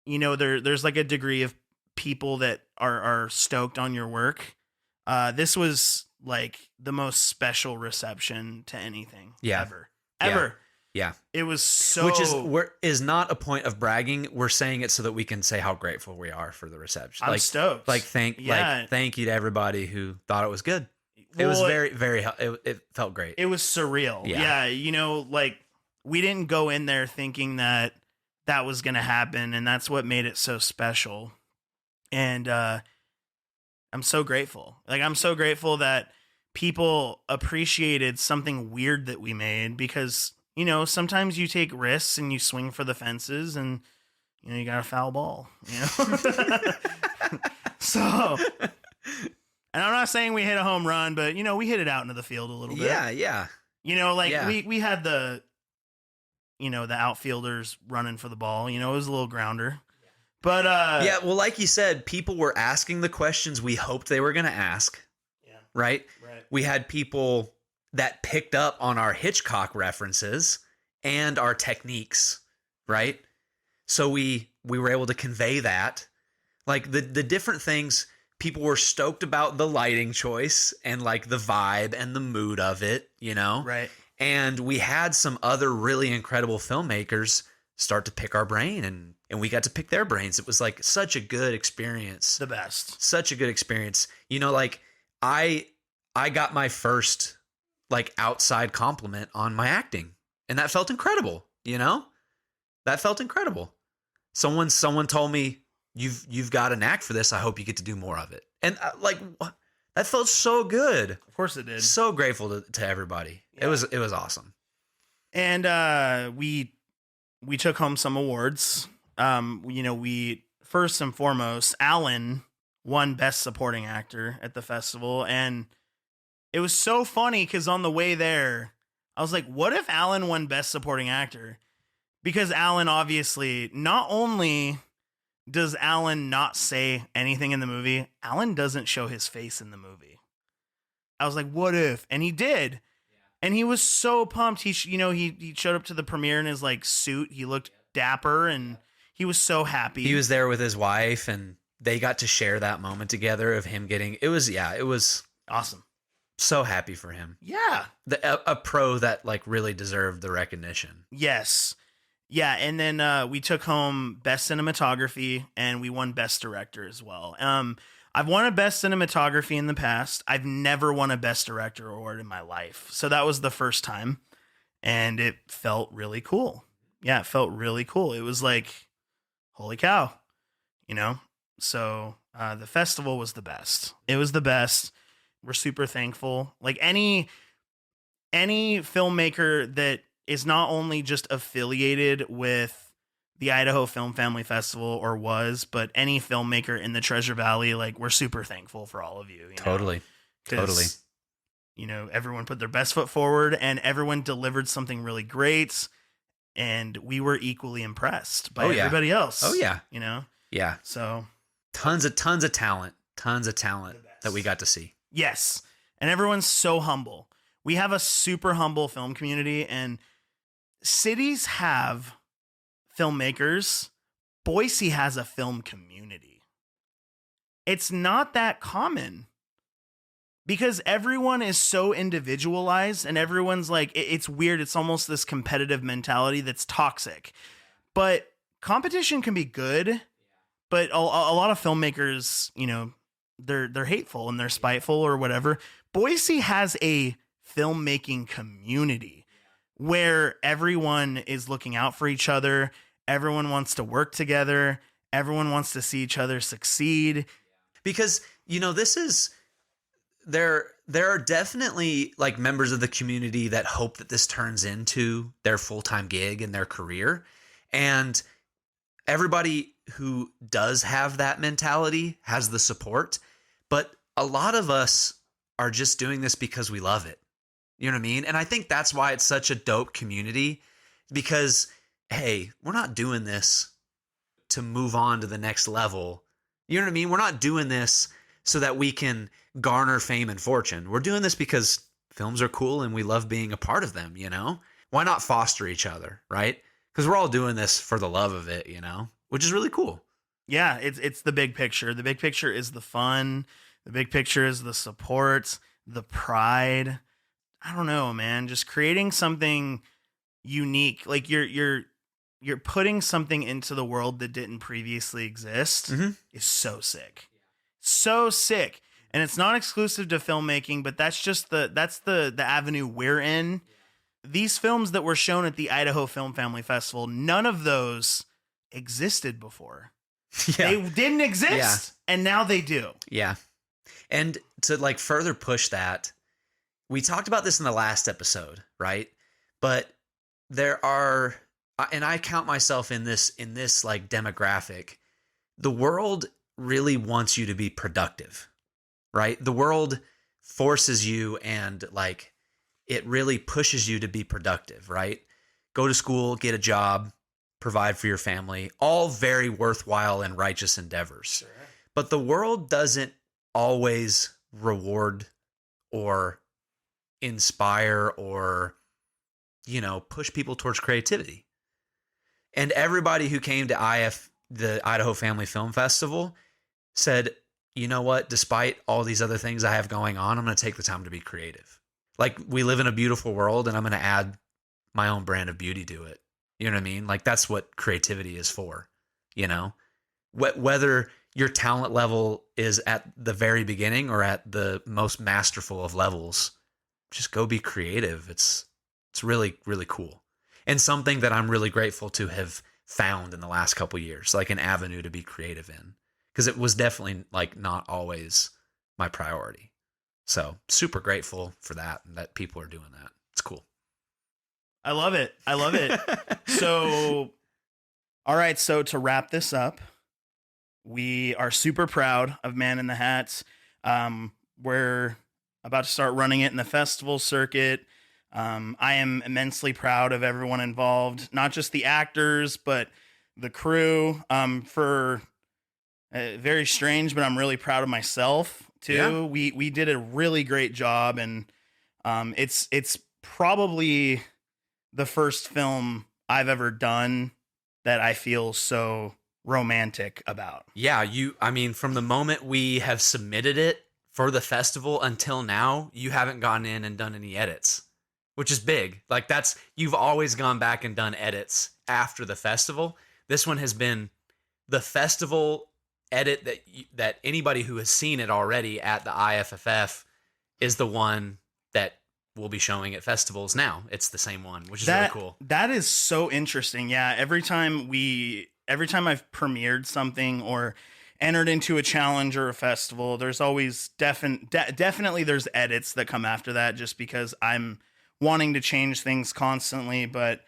there's like a degree of people that are stoked on your work. This was like the most special reception to anything ever. Yeah. It was so... Which is not a point of bragging. We're saying it so that we can say how grateful we are for the reception. I'm stoked. Thank you to everybody who thought it was good. It was very, very... It felt great. It was surreal. Yeah. We didn't go in there thinking that was going to happen, and that's what made it so special. And I'm so grateful. I'm so grateful that people appreciated something weird that we made, because... sometimes you take risks and you swing for the fences, and you got a foul ball. So, and I'm not saying we hit a home run, but we hit it out into the field a little bit. Yeah. We had the outfielders running for the ball. It was a little grounder. But well, like you said, people were asking the questions we hoped they were going to ask. Yeah. Right? Right. We had people that picked up on our Hitchcock references and our techniques, right? So we were able to convey that. Like the different things, people were stoked about the lighting choice and like the vibe and the mood of it, Right. And we had some other really incredible filmmakers start to pick our brain, and we got to pick their brains. It was like such a good experience. The best. Such a good experience. I got my first outside compliment on my acting, and that felt incredible. That felt incredible. Someone told me, you've got a knack for this. I hope you get to do more of it. And that felt so good. Of course it did. So grateful to everybody. Yeah. It was awesome. And we took home some awards. We first and foremost, Alan won Best Supporting Actor at the festival, and it was so funny because on the way there, I was like, what if Alan won Best Supporting Actor? Because Alan, obviously, not only does Alan not say anything in the movie, Alan doesn't show his face in the movie. I was like, what if? And he did. Yeah. And he was so pumped. He showed up to the premiere in his suit. He looked dapper, and he was so happy. He was there with his wife, and they got to share that moment together of him getting, it was awesome. So happy for him. Yeah. A pro that like really deserved the recognition. Yes. Yeah, and then we took home Best Cinematography, and we won Best Director as well. I've won a Best Cinematography in the past. I've never won a Best Director award in my life. So that was the first time, and it felt really cool. Yeah, it felt really cool. It was like, holy cow, you know? So the festival was the best. It was the best. We're super thankful. Like any filmmaker that is not only just affiliated with the Idaho Film Family Festival or was, but any filmmaker in the Treasure Valley, like we're super thankful for all of you. Totally. Totally. You know, everyone put their best foot forward and everyone delivered something really great. And we were equally impressed by everybody else. Oh yeah. You know? Yeah. So tons of talent that we got to see. yes. And everyone's so humble. We have a super humble film community, and cities have filmmakers. Boise has a film community. It's not that common because everyone is so individualized and everyone's like, it's weird. It's almost this competitive mentality that's toxic, but competition can be good. But a lot of filmmakers, you know, they're hateful and they're spiteful or whatever. Boise has a filmmaking community where everyone is looking out for each other. Everyone wants to work together. Everyone wants to see each other succeed. Because, you know, there are definitely like members of the community that hope that this turns into their full-time gig and their career. And everybody who does have that mentality has the support. But a lot of us are just doing this because we love it. You know what I mean? And I think that's why it's such a dope community, because, hey, we're not doing this to move on to the next level. You know what I mean? We're not doing this so that we can garner fame and fortune. We're doing this because films are cool and we love being a part of them, you know? Why not foster each other, right? Because we're all doing this for the love of it, you know? Which is really cool. Yeah, it's the big picture. The big picture is the fun. The big picture is the support, the pride. I don't know, man. Just creating something unique. Like you're putting something into the world that didn't previously exist is so sick. So sick. And it's not exclusive to filmmaking, but that's just the avenue we're in. These films that were shown at the Idaho Film Family Festival, none of those existed before. Yeah. They didn't exist, and now they do. Yeah. And to like further push that, we talked about this in the last episode, right? But there are, and I count myself in this like demographic. The world really wants you to be productive, right? The world forces you and like it really pushes you to be productive, right? Go to school, get a job, provide for your family, all very worthwhile and righteous endeavors. Sure. But the world doesn't always reward or inspire or, you know, push people towards creativity. And everybody who came to the Idaho Family Film Festival, said, you know what, despite all these other things I have going on, I'm going to take the time to be creative. Like, we live in a beautiful world and I'm going to add my own brand of beauty to it. You know what I mean? Like, that's what creativity is for, you know? Whether your talent level is at the very beginning or at the most masterful of levels, just go be creative. It's really, really cool. And something that I'm really grateful to have found in the last couple of years, like an avenue to be creative in, because it was definitely like not always my priority. So super grateful for that and that people are doing that. It's cool. I love it. I love it. So, all right. So to wrap this up, we are super proud of Man in the Hat. We're about to start running it in the festival circuit. I am immensely proud of everyone involved, not just the actors, but the crew. For very strange, but I'm really proud of myself too. Yeah. We did a really great job, and it's probably the first film I've ever done that I feel so romantic about. Yeah, I mean, from the moment we have submitted it for the festival until now, you haven't gone in and done any edits, which is big. Like you've always gone back and done edits after the festival. This one has been the festival edit that anybody who has seen it already at the IFFF is the one that we'll be showing at festivals now. It's the same one, which is really cool. That is so interesting. Yeah, every time I've premiered something or entered into a challenge or a festival, there's always definitely there's edits that come after that, just because I'm wanting to change things constantly. But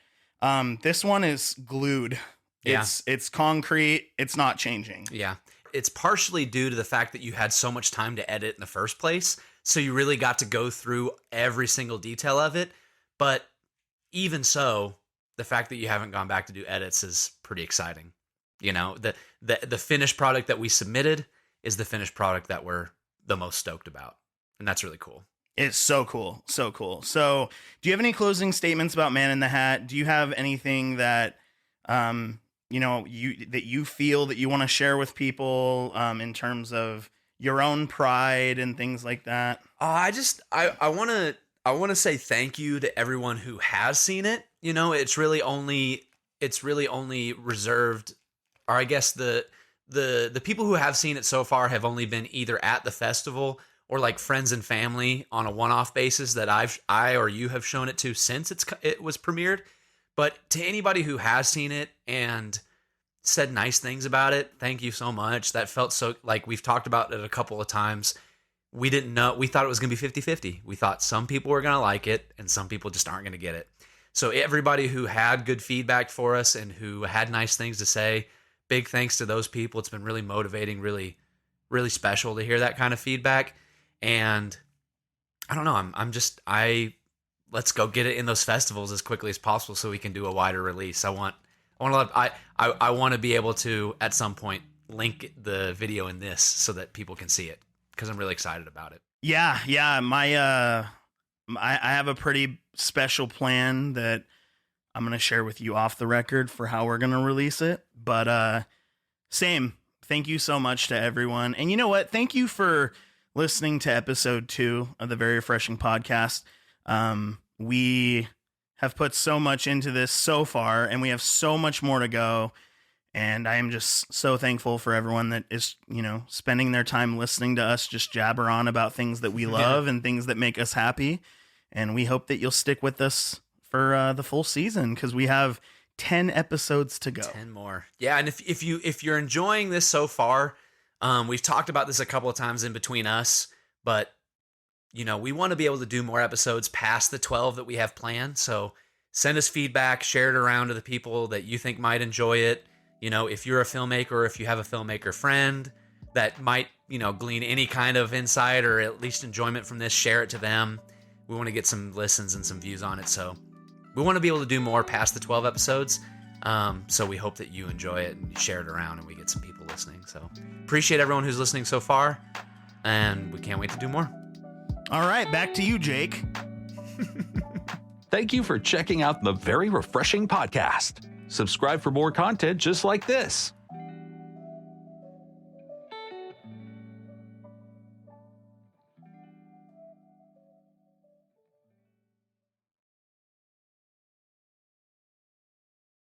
this one is glued. Yeah. It's concrete. It's not changing. Yeah. It's partially due to the fact that you had so much time to edit in the first place. So you really got to go through every single detail of it. But even so, the fact that you haven't gone back to do edits is pretty exciting. You know, the finished product that we submitted is the finished product that we're the most stoked about. And that's really cool. It's so cool. So cool. So do you have any closing statements about Man in the Hat? Do you have anything that, you feel that you want to share with people in terms of your own pride and things like that? I want to say thank you to everyone who has seen it. You know, it's really only reserved, or I guess the people who have seen it so far have only been either at the festival or like friends and family on a one-off basis that I or you have shown it to since it was premiered. But to anybody who has seen it and said nice things about it, thank you so much. That felt so, like, we've talked about it a couple of times. We didn't know. We thought it was going to be 50-50. We thought some people were going to like it and some people just aren't going to get it. So everybody who had good feedback for us and who had nice things to say, big thanks to those people. It's been really motivating, really, really special to hear that kind of feedback. And I don't know. Let's go get it in those festivals as quickly as possible so we can do a wider release. I want to be able to at some point link the video in this so that people can see it, because I'm really excited about it. Yeah. I have a pretty special plan that I'm going to share with you off the record for how we're going to release it. But thank you so much to everyone. And you know what? Thank you for listening to episode 2 of the Very Refreshing Podcast. We have put so much into this so far, and we have so much more to go. And I am just so thankful for everyone that is, spending their time listening to us just jabber on about things that we love and things that make us happy. And we hope that you'll stick with us for the full season, because we have 10 episodes to go. 10 more. Yeah. And if you're enjoying this so far, we've talked about this a couple of times in between us, but we want to be able to do more episodes past the 12 that we have planned. So send us feedback, share it around to the people that you think might enjoy it. If you're a filmmaker, or if you have a filmmaker friend that might, glean any kind of insight or at least enjoyment from this, share it to them. We want to get some listens and some views on it. So we want to be able to do more past the 12 episodes. So we hope that you enjoy it and you share it around and we get some people listening. So appreciate everyone who's listening so far, and we can't wait to do more. All right, back to you, Jake. Thank you for checking out the Very Refreshing Podcast. Subscribe for more content just like this.